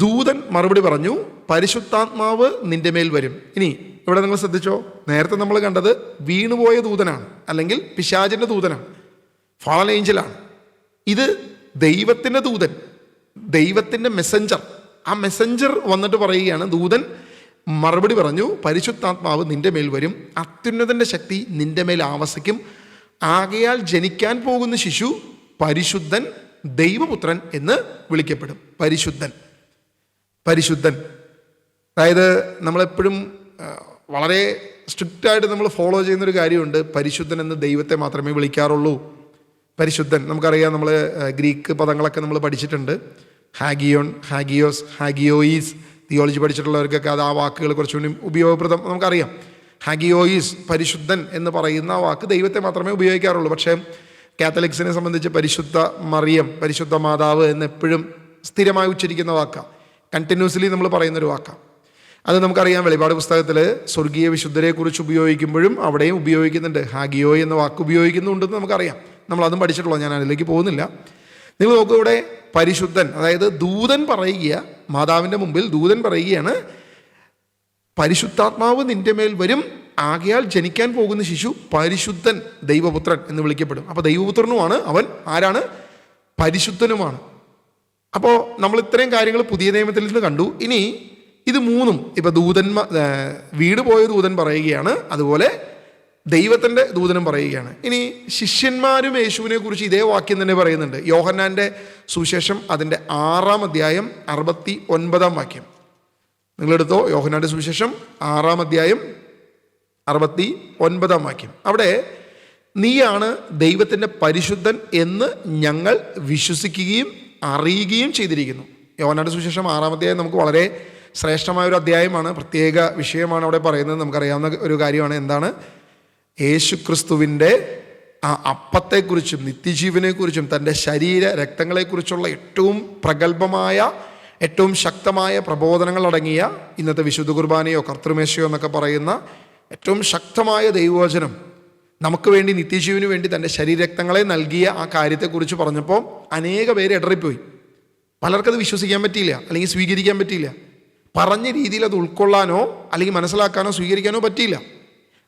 ദൂതൻ മറുപടി പറഞ്ഞു, പരിശുദ്ധാത്മാവ് നിന്റെ മേൽ വരും. ഇനി ഇവിടെ നിങ്ങൾ ശ്രദ്ധിച്ചോ, നേരത്തെ നമ്മൾ കണ്ടത് വീണുപോയ ദൂതനാണ്, അല്ലെങ്കിൽ പിശാചിൻ്റെ ദൂതനാണ്, ഫാളൻ ഏഞ്ചലാണ്. ഇത് ദൈവത്തിൻ്റെ ദൂതൻ, ദൈവത്തിൻ്റെ മെസ്സഞ്ചർ. ആ മെസ്സഞ്ചർ വന്നിട്ട് പറയുകയാണ്, ദൂതൻ മറുപടി പറഞ്ഞു, പരിശുദ്ധാത്മാവ് നിന്റെ മേൽ വരും, അത്യുന്നതൻ്റെ ശക്തി നിന്റെ മേൽ ആവസിക്കും, ആകയാൽ ജനിക്കാൻ പോകുന്ന ശിശു പരിശുദ്ധൻ, ദൈവപുത്രൻ എന്ന് വിളിക്കപ്പെടും. പരിശുദ്ധൻ, പരിശുദ്ധൻ. അതായത് നമ്മളെപ്പോഴും വളരെ സ്ട്രിക്റ്റായിട്ട് നമ്മൾ ഫോളോ ചെയ്യുന്നൊരു കാര്യമുണ്ട്. പരിശുദ്ധൻ എന്ന് ദൈവത്തെ മാത്രമേ വിളിക്കാറുള്ളൂ. പരിശുദ്ധൻ, നമുക്കറിയാം, നമ്മൾ ഗ്രീക്ക് പദങ്ങളൊക്കെ നമ്മൾ പഠിച്ചിട്ടുണ്ട്. ഹാഗിയോൺ, ഹാഗിയോസ്, ഹാഗിയോയിസ്. തിയോളജി പഠിച്ചിട്ടുള്ളവർക്കൊക്കെ അത് ആ വാക്കുകൾ കുറച്ചുകൂടി ഉപയോഗപ്രദം നമുക്കറിയാം. ഹാഗിയോയിസ്, പരിശുദ്ധൻ എന്ന് പറയുന്ന വാക്ക് ദൈവത്തെ മാത്രമേ ഉപയോഗിക്കാറുള്ളൂ. പക്ഷേ കാത്തലിക്സിനെ സംബന്ധിച്ച് പരിശുദ്ധ മറിയം, പരിശുദ്ധ മാതാവ് എന്ന് എപ്പോഴും സ്ഥിരമായി ഉച്ചരിക്കുന്ന വാക്കാണ്, കണ്ടിന്യൂസ്ലി നമ്മൾ പറയുന്നൊരു വാക്കാണ്. അത് നമുക്കറിയാം. വെളിപാട് പുസ്തകത്തിൽ സ്വർഗീയ വിശുദ്ധരെ കുറിച്ച് ഉപയോഗിക്കുമ്പോഴും അവിടെയും ഉപയോഗിക്കുന്നുണ്ട്, ഹാഗിയോ എന്ന വാക്ക് ഉപയോഗിക്കുന്നുണ്ടെന്ന് നമുക്കറിയാം. നമ്മളതും പഠിച്ചിട്ടുള്ളൂ, ഞാൻ അതിലേക്ക് പോകുന്നില്ല. നിങ്ങൾ നോക്കൂ, ഇവിടെ പരിശുദ്ധൻ, അതായത് ദൂതൻ പറയുക, മാതാവിൻ്റെ മുമ്പിൽ ദൂതൻ പറയുകയാണ്, പരിശുദ്ധാത്മാവ് നിന്റെ മേൽ വരും, ആകയാൽ ജനിക്കാൻ പോകുന്ന ശിശു പരിശുദ്ധൻ, ദൈവപുത്രൻ എന്ന് വിളിക്കപ്പെടും. അപ്പോൾ ദൈവപുത്രനുമാണ് അവൻ. ആരാണ്? പരിശുദ്ധനുമാണ്. അപ്പോൾ നമ്മൾ ഇത്രയും കാര്യങ്ങൾ പുതിയ നിയമത്തിൽ നിന്ന് കണ്ടു. ഇനി ഇത് മൂന്നും, ഇപ്പം വീട് പോയ ദൂതൻ പറയുകയാണ്, അതുപോലെ ദൈവത്തിൻ്റെ ദൂതനും പറയുകയാണ്. ഇനി ശിഷ്യന്മാരും യേശുവിനെ കുറിച്ച് ഇതേ വാക്യം തന്നെ പറയുന്നുണ്ട്. യോഹന്നാൻ്റെ സുവിശേഷം അതിൻ്റെ 6-ാം അധ്യായം 69-ാം വാക്യം നിങ്ങളെടുത്തോ. യോഹന്നാൻ്റെ സുവിശേഷം 6-ാം അധ്യായം 69-ാം വാക്യം. അവിടെ നീയാണ് ദൈവത്തിൻ്റെ പരിശുദ്ധൻ എന്ന് ഞങ്ങൾ വിശ്വസിക്കുകയും അറിയുകയും ചെയ്തിരിക്കുന്നു. യോഹന്നാൻ്റെ സുവിശേഷം 6-ാം അധ്യായം നമുക്ക് വളരെ ശ്രേഷ്ഠമായൊരു അധ്യായമാണ്, പ്രത്യേക വിഷയമാണ് അവിടെ പറയുന്നത്. നമുക്കറിയാവുന്ന ഒരു കാര്യമാണ്. എന്താണ്? യേശു ക്രിസ്തുവിൻ്റെ ആ അപ്പത്തെക്കുറിച്ചും നിത്യജീവനെക്കുറിച്ചും തൻ്റെ ശരീര രക്തങ്ങളെക്കുറിച്ചുള്ള ഏറ്റവും പ്രഗത്ഭമായ, ഏറ്റവും ശക്തമായ പ്രബോധനങ്ങളടങ്ങിയ ഇന്നത്തെ വിശുദ്ധ കുർബാനയോ കർത്തൃമേശയോ എന്നൊക്കെ പറയുന്ന ഏറ്റവും ശക്തമായ ദൈവവചനം നമുക്ക് വേണ്ടി, നിത്യജീവന് വേണ്ടി തൻ്റെ ശരീരരക്തങ്ങളെ നൽകിയ ആ കാര്യത്തെക്കുറിച്ച് പറഞ്ഞപ്പോൾ അനേക പേര് ഇടറിപ്പോയി. പലർക്കത് വിശ്വസിക്കാൻ പറ്റിയില്ല, അല്ലെങ്കിൽ സ്വീകരിക്കാൻ പറ്റിയില്ല. പറഞ്ഞ രീതിയിൽ അത് ഉൾക്കൊള്ളാനോ അല്ലെങ്കിൽ മനസ്സിലാക്കാനോ സ്വീകരിക്കാനോ പറ്റിയില്ല.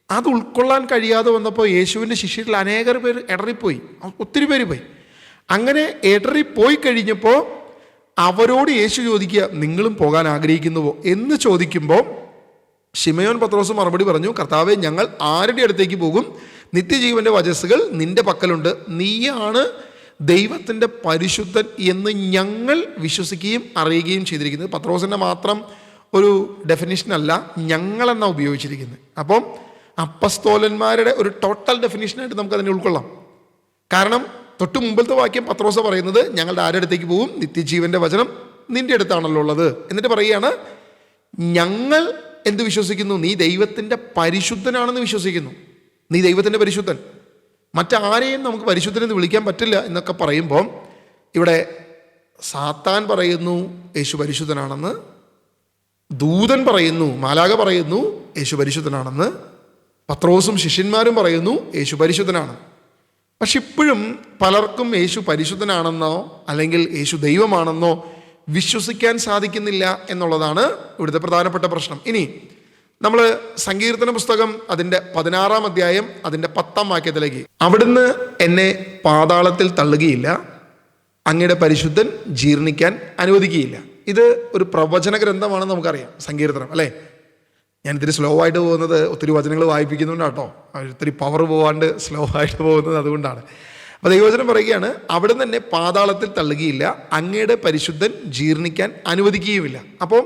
അത് ഉൾക്കൊള്ളാൻ കഴിയാതെ വന്നപ്പോൾ യേശുവിൻ്റെ ശിഷ്യരിൽ അനേകർ പേര് ഇടറിപ്പോയി, ഒത്തിരി പേര് പോയി. അങ്ങനെ ഇടറിപ്പോയി കഴിഞ്ഞപ്പോൾ അവരോട് യേശു ചോദിക്കുക, നിങ്ങളും പോകാൻ ആഗ്രഹിക്കുന്നുവോ എന്ന് ചോദിക്കുമ്പോൾ ശിമയോൻ പത്രോസ് മറുപടി പറഞ്ഞു, കർത്താവേ, ഞങ്ങൾ ആരുടെ അടുത്തേക്ക് പോകും? നിത്യജീവൻ്റെ വചസ്സുകൾ നിന്റെ പക്കലുണ്ട്, നീയാണ് ദൈവത്തിൻ്റെ പരിശുദ്ധൻ എന്ന് ഞങ്ങൾ വിശ്വസിക്കുകയും അറിയുകയും ചെയ്തിരിക്കുന്നത്. പത്രോസിൻ്റെ മാത്രം ഒരു ഡെഫിനിഷനല്ല, ഞങ്ങളെന്നാണ് ഉപയോഗിച്ചിരിക്കുന്നത്. അപ്പം അപ്പസ്തോലന്മാരുടെ ഒരു ടോട്ടൽ ഡെഫിനിഷനായിട്ട് നമുക്കതിനെ ഉൾക്കൊള്ളാം. കാരണം തൊട്ട് മുമ്പിലത്തെ വാക്യം പത്രോസ് പറയുന്നത്, ഞങ്ങളുടെ ആരുടെ അടുത്തേക്ക് പോകും? നിത്യജീവൻ്റെ വചനം നിന്റെ അടുത്താണല്ലോ ഉള്ളത്. എന്നിട്ട് പറയുകയാണ്, ഞങ്ങൾ എന്ത് വിശ്വസിക്കുന്നു? നീ ദൈവത്തിൻ്റെ പരിശുദ്ധനാണെന്ന് വിശ്വസിക്കുന്നു. നീ ദൈവത്തിൻ്റെ പരിശുദ്ധൻ, മറ്റാരെയും നമുക്ക് പരിശുദ്ധനെന്ന് വിളിക്കാൻ പറ്റില്ല എന്നൊക്കെ പറയുമ്പോൾ ഇവിടെ സാത്താൻ പറയുന്നു യേശു പരിശുദ്ധനാണെന്ന്, ദൂതൻ പറയുന്നു, മാലാഖ പറയുന്നു യേശു പരിശുദ്ധനാണെന്ന്, പത്രോസും ശിഷ്യന്മാരും പറയുന്നു യേശു പരിശുദ്ധനാണ്. പക്ഷെ ഇപ്പോഴും പലർക്കും യേശു പരിശുദ്ധനാണെന്നോ അല്ലെങ്കിൽ യേശു ദൈവമാണെന്നോ വിശ്വസിക്കാൻ സാധിക്കുന്നില്ല എന്നുള്ളതാണ് ഇവിടുത്തെ പ്രധാനപ്പെട്ട പ്രശ്നം. ഇനി നമ്മൾ സങ്കീർത്തന പുസ്തകം അതിൻ്റെ 16-ാം അധ്യായം അതിൻ്റെ 10-ാം വാക്യത്തിലേക്ക്, അവിടുന്ന് എന്നെ പാതാളത്തിൽ തള്ളുകയില്ല, അങ്ങയുടെ പരിശുദ്ധൻ ജീർണിക്കാൻ അനുവദിക്കുകയില്ല. ഇത് ഒരു പ്രവചന ഗ്രന്ഥമാണെന്ന് നമുക്കറിയാം, സങ്കീർത്തനം, അല്ലേ? ഞാൻ ഇത്തിരി സ്ലോ ആയിട്ട് പോകുന്നത് ഒത്തിരി വചനങ്ങൾ വായിപ്പിക്കുന്നുണ്ട് കേട്ടോ, ഒത്തിരി പവർ പോകാണ്ട് സ്ലോ ആയിട്ട് പോകുന്നത് അതുകൊണ്ടാണ്. അപ്പോൾ ദൈവവചനം പറയുകയാണ്, അവിടുന്ന് എന്നെ പാതാളത്തിൽ തള്ളുകയില്ല, അങ്ങയുടെ പരിശുദ്ധൻ ജീർണിക്കാൻ അനുവദിക്കുകയുമില്ല. അപ്പോൾ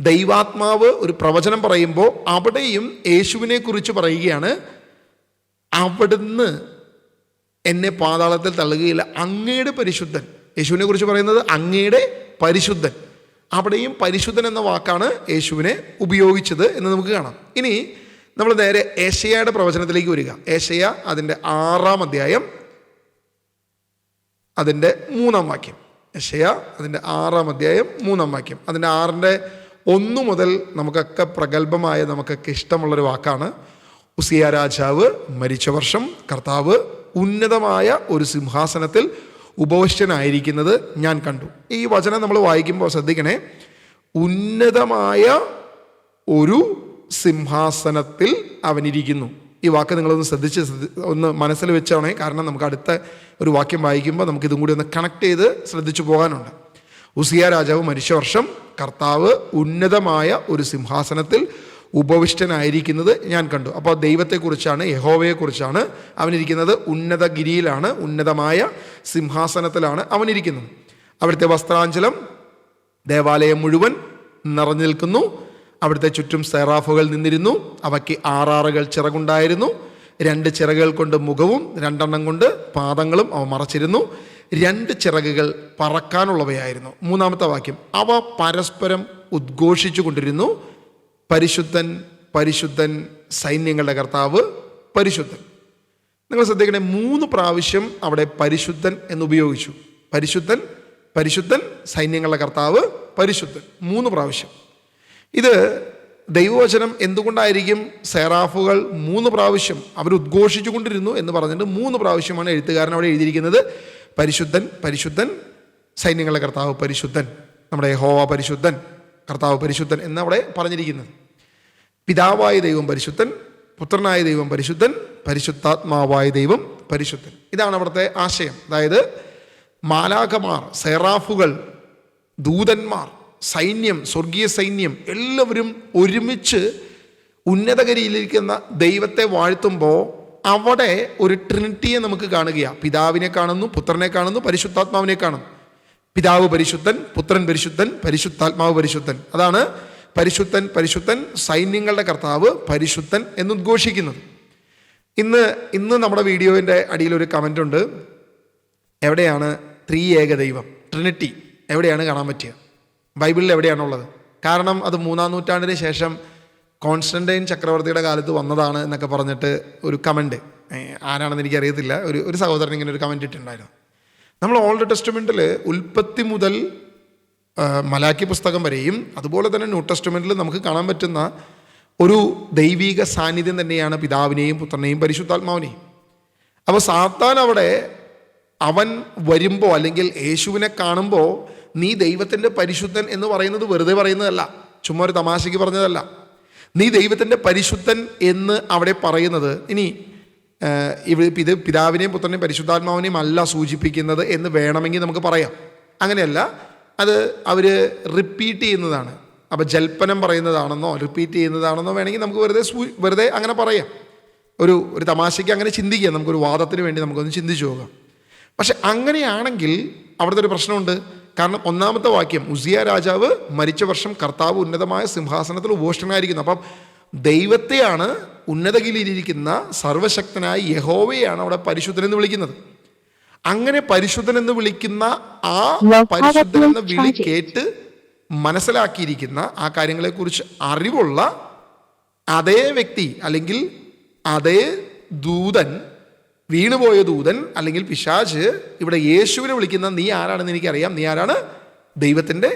ദൈവാത്മാവ് ഒരു പ്രവചനം പറയുമ്പോൾ അവിടെയും യേശുവിനെ കുറിച്ച് പറയുകയാണ്, അവിടുന്ന് എന്നെ പാതാളത്തിൽ തള്ളുകയില്ല, അങ്ങയുടെ പരിശുദ്ധൻ. യേശുവിനെ കുറിച്ച് പറയുന്നത് അങ്ങയുടെ പരിശുദ്ധൻ. അവിടെയും പരിശുദ്ധൻ എന്ന വാക്കാണ് യേശുവിനെ ഉപയോഗിച്ചത് എന്ന് നമുക്ക് കാണാം. ഇനി നമ്മൾ നേരെ ഏശയ്യായുടെ പ്രവചനത്തിലേക്ക് വരിക. ഏശയ്യ അതിൻ്റെ 6-ാം അധ്യായം അതിൻ്റെ 3-ാം വാക്യം. ഏശയ്യ അതിൻ്റെ 6-ാം അധ്യായം 3-ാം വാക്യം. അതിൻ്റെ 6-ന്റെ 1 മുതൽ നമുക്കൊക്കെ പ്രഗത്ഭമായ നമുക്കൊക്കെ ഇഷ്ടമുള്ളൊരു വാക്കാണ്. ഉസിയ രാജാവ് മരിച്ച വർഷം കർത്താവ് ഉന്നതമായ ഒരു സിംഹാസനത്തിൽ ഉപവിഷ്ടനായിരിക്കുന്നത് ഞാൻ കണ്ടു. ഈ വചനം നമ്മൾ വായിക്കുമ്പോൾ ശ്രദ്ധിക്കണേ, ഉന്നതമായ ഒരു സിംഹാസനത്തിൽ അവനിരിക്കുന്നു. ഈ വാക്ക് നിങ്ങളൊന്ന് ശ്രദ്ധിച്ച് ഒന്ന് മനസ്സിൽ വെച്ചാണേ, കാരണം നമുക്ക് അടുത്ത ഒരു വാക്യം വായിക്കുമ്പോൾ നമുക്ക് ഇതും കൂടി ഒന്ന് കണക്ട് ചെയ്ത് ശ്രദ്ധിച്ചു പോകാനുണ്ട്. ഉസിയ രാജാവ് മരിച്ച വർഷം കർത്താവ് ഉന്നതമായ ഒരു സിംഹാസനത്തിൽ ഉപവിഷ്ടനായിരിക്കുന്നത് ഞാൻ കണ്ടു. അപ്പോൾ ദൈവത്തെക്കുറിച്ചാണ്, യഹോവയെക്കുറിച്ചാണ്. അവനിരിക്കുന്നത് ഉന്നതഗിരിയിലാണ്, ഉന്നതമായ സിംഹാസനത്തിലാണ് അവനിരിക്കുന്നത്. അവിടുത്തെ വസ്ത്രാഞ്ചലം ദേവാലയം മുഴുവൻ നിറഞ്ഞു നിൽക്കുന്നു. അവിടുത്തെ ചുറ്റും സെറാഫുകൾ നിന്നിരുന്നു. അവയ്ക്ക് 6 ചിറകുണ്ടായിരുന്നു. 2 ചിറകുകൾ കൊണ്ട് മുഖവും 2 കൊണ്ട് പാദങ്ങളും അവ മറച്ചിരുന്നു. 2 ചിറകുകൾ പറക്കാനുള്ളവയായിരുന്നു. 3-ാമത്തെ വാക്യം, അവ പരസ്പരം ഉദ്ഘോഷിച്ചു കൊണ്ടിരുന്നു, പരിശുദ്ധൻ പരിശുദ്ധൻ സൈന്യങ്ങളുടെ കർത്താവ് പരിശുദ്ധൻ. നിങ്ങൾ ശ്രദ്ധിക്കണേ, 3 പ്രാവശ്യം അവിടെ പരിശുദ്ധൻ എന്നുപയോഗിച്ചു. പരിശുദ്ധൻ പരിശുദ്ധൻ സൈന്യങ്ങളുടെ കർത്താവ് പരിശുദ്ധൻ 3 പ്രാവശ്യം. ഇത് ദൈവവചനം എന്തുകൊണ്ടായിരിക്കും സെറാഫുകൾ 3 പ്രാവശ്യം അവർ ഉദ്ഘോഷിച്ചു കൊണ്ടിരുന്നു എന്ന് പറഞ്ഞിട്ട് 3 പ്രാവശ്യമാണ് എഴുത്തുകാരൻ അവിടെ എഴുതിയിരിക്കുന്നത്. പരിശുദ്ധൻ പരിശുദ്ധൻ സൈന്യങ്ങളുടെ കർത്താവ് പരിശുദ്ധൻ, നമ്മുടെ യഹോവ പരിശുദ്ധൻ, കർത്താവ് പരിശുദ്ധൻ എന്നവിടെ പറഞ്ഞിരിക്കുന്നത്. പിതാവായ ദൈവം പരിശുദ്ധൻ, പുത്രനായ ദൈവം പരിശുദ്ധൻ, പരിശുദ്ധാത്മാവായ ദൈവം പരിശുദ്ധൻ. ഇതാണ് അവിടുത്തെ ആശയം. അതായത് മാലാഖമാർ, സെറാഫുകൾ, ദൂതന്മാർ, സൈന്യം, സ്വർഗീയ സൈന്യം എല്ലാവരും ഒരുമിച്ച് ഉന്നതഗിരിയിലിരിക്കുന്ന ദൈവത്തെ വാഴ്ത്തുമ്പോൾ അവിടെ ഒരു ട്രിനിറ്റിയെ നമുക്ക് കാണുകയാണ്. പിതാവിനെ കാണുന്നു, പുത്രനെ കാണുന്നു, പരിശുദ്ധാത്മാവിനെ കാണുന്നു. പിതാവ് പരിശുദ്ധൻ, പുത്രൻ പരിശുദ്ധൻ, പരിശുദ്ധാത്മാവ് പരിശുദ്ധൻ. അതാണ് പരിശുദ്ധൻ പരിശുദ്ധൻ സൈന്യങ്ങളുടെ കർത്താവ് പരിശുദ്ധൻ എന്നുദ്ഘോഷിക്കുന്നത്. ഇന്ന് നമ്മുടെ വീഡിയോൻ്റെ അടിയിലൊരു കമൻ്റ് ഉണ്ട്, എവിടെയാണ് ത്രിയേക ദൈവം, ട്രിനിറ്റി എവിടെയാണ് കാണാൻ പറ്റുക, ബൈബിളിൽ എവിടെയാണുള്ളത്? കാരണം അത് 3-ാം നൂറ്റാണ്ടിന് ശേഷം കോൺസ്റ്റന്റൈൻ ചക്രവർത്തിയുടെ കാലത്ത് വന്നതാണ് എന്നൊക്കെ പറഞ്ഞിട്ട് ഒരു കമൻറ്റ്, ആരാണെന്ന് എനിക്കറിയത്തില്ല, ഒരു സഹോദരൻ ഇങ്ങനെ ഒരു കമൻറ്റ് ഇട്ടുണ്ടായിരുന്നു. നമ്മൾ ഓൾഡ് ടെസ്റ്റ്മെൻറ്റിൽ ഉൽപ്പത്തി മുതൽ മലാക്കി പുസ്തകം വരെയും അതുപോലെ തന്നെ ന്യൂ ടെസ്റ്റ്മെൻറ്റിൽ നമുക്ക് കാണാൻ പറ്റുന്ന ഒരു ദൈവിക സാന്നിധ്യം തന്നെയാണ് പിതാവിനെയും പുത്രനെയും പരിശുദ്ധാത്മാവിനെയും. അപ്പോൾ സാത്താൻ അവിടെ അവൻ വരുമ്പോൾ അല്ലെങ്കിൽ യേശുവിനെ കാണുമ്പോൾ നീ ദൈവത്തിൻ്റെ പരിശുദ്ധൻ എന്ന് പറയുന്നത് വെറുതെ പറയുന്നതല്ല, ചുമ്മാ ഒരു തമാശയ്ക്ക് പറഞ്ഞതല്ല. നീ ദൈവത്തിൻ്റെ പരിശുദ്ധൻ എന്ന് അവിടെ പറയുന്നത് ഇത് പിതാവിനെയും പുത്രനെയും പരിശുദ്ധാത്മാവിനെയും അല്ല സൂചിപ്പിക്കുന്നത് എന്ന് വേണമെങ്കിൽ നമുക്ക് പറയാം. അങ്ങനെയല്ല, അത് അവർ റിപ്പീറ്റ് ചെയ്യുന്നതാണ്. അപ്പോൾ ജൽപ്പനം പറയുന്നതാണെന്നോ റിപ്പീറ്റ് ചെയ്യുന്നതാണെന്നോ വേണമെങ്കിൽ നമുക്ക് വെറുതെ അങ്ങനെ പറയാം. ഒരു തമാശയ്ക്ക് അങ്ങനെ ചിന്തിക്കാം, നമുക്കൊരു വാദത്തിന് വേണ്ടി നമുക്കൊന്ന് ചിന്തിച്ചു പോകാം. പക്ഷെ അങ്ങനെയാണെങ്കിൽ അവിടുത്തെ ഒരു പ്രശ്നമുണ്ട്. കാരണം 1-ാമത്തെ വാക്യം, ഉസിയ രാജാവ് മരിച്ച വർഷം കർത്താവ് ഉന്നതമായ സിംഹാസനത്തിൽ ഉപവിഷ്ടനായിരിക്കുന്നു. അപ്പം ദൈവത്തെയാണ്, ഉന്നതഗിരിയിലിരിക്കുന്ന സർവശക്തനായ യഹോവയാണ് അവിടെ പരിശുദ്ധൻ എന്ന് വിളിക്കുന്നത്. അങ്ങനെ പരിശുദ്ധൻ എന്ന് വിളിക്കുന്ന ആ പരിശുദ്ധൻ എന്ന വിളി കേട്ട് മനസ്സിലാക്കിയിരിക്കുന്ന ആ കാര്യങ്ങളെക്കുറിച്ച് അറിവുള്ള അതേ വ്യക്തി അല്ലെങ്കിൽ അതേ ദൂതൻ, വീണുപോയ ദൂതൻ അല്ലെങ്കിൽ പിശാച് ഇവിടെ യേശുവിനെ വിളിക്കുന്ന നീ ആരാണെന്ന് എനിക്കറിയാം, നീ ആരാണ്? ദൈവത്തിൻ്റെ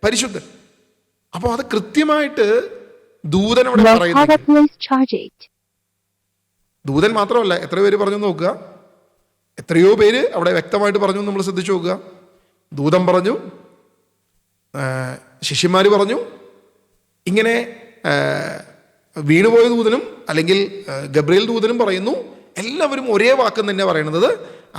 പരിശുദ്ധൻ. അപ്പോൾ അത് കൃത്യമായിട്ട് ദൂതൻ അവിടെ പറയുന്നു. ദൂതൻ മാത്രമല്ല, എത്ര പേര് പറഞ്ഞു നോക്കുക, എത്രയോ പേര് അവിടെ വ്യക്തമായിട്ട് പറഞ്ഞു, നമ്മൾ ശ്രദ്ധിച്ചു നോക്കുക. ദൂതൻ പറഞ്ഞു, ശിഷ്യന്മാർ പറഞ്ഞു, ഇങ്ങനെ വീണുപോയ ദൂതനും അല്ലെങ്കിൽ ഗബ്രിയേൽ ദൂതനും പറയുന്നു. എല്ലാവരും ഒരേ വാക്ക് തന്നെ പറയുന്നത്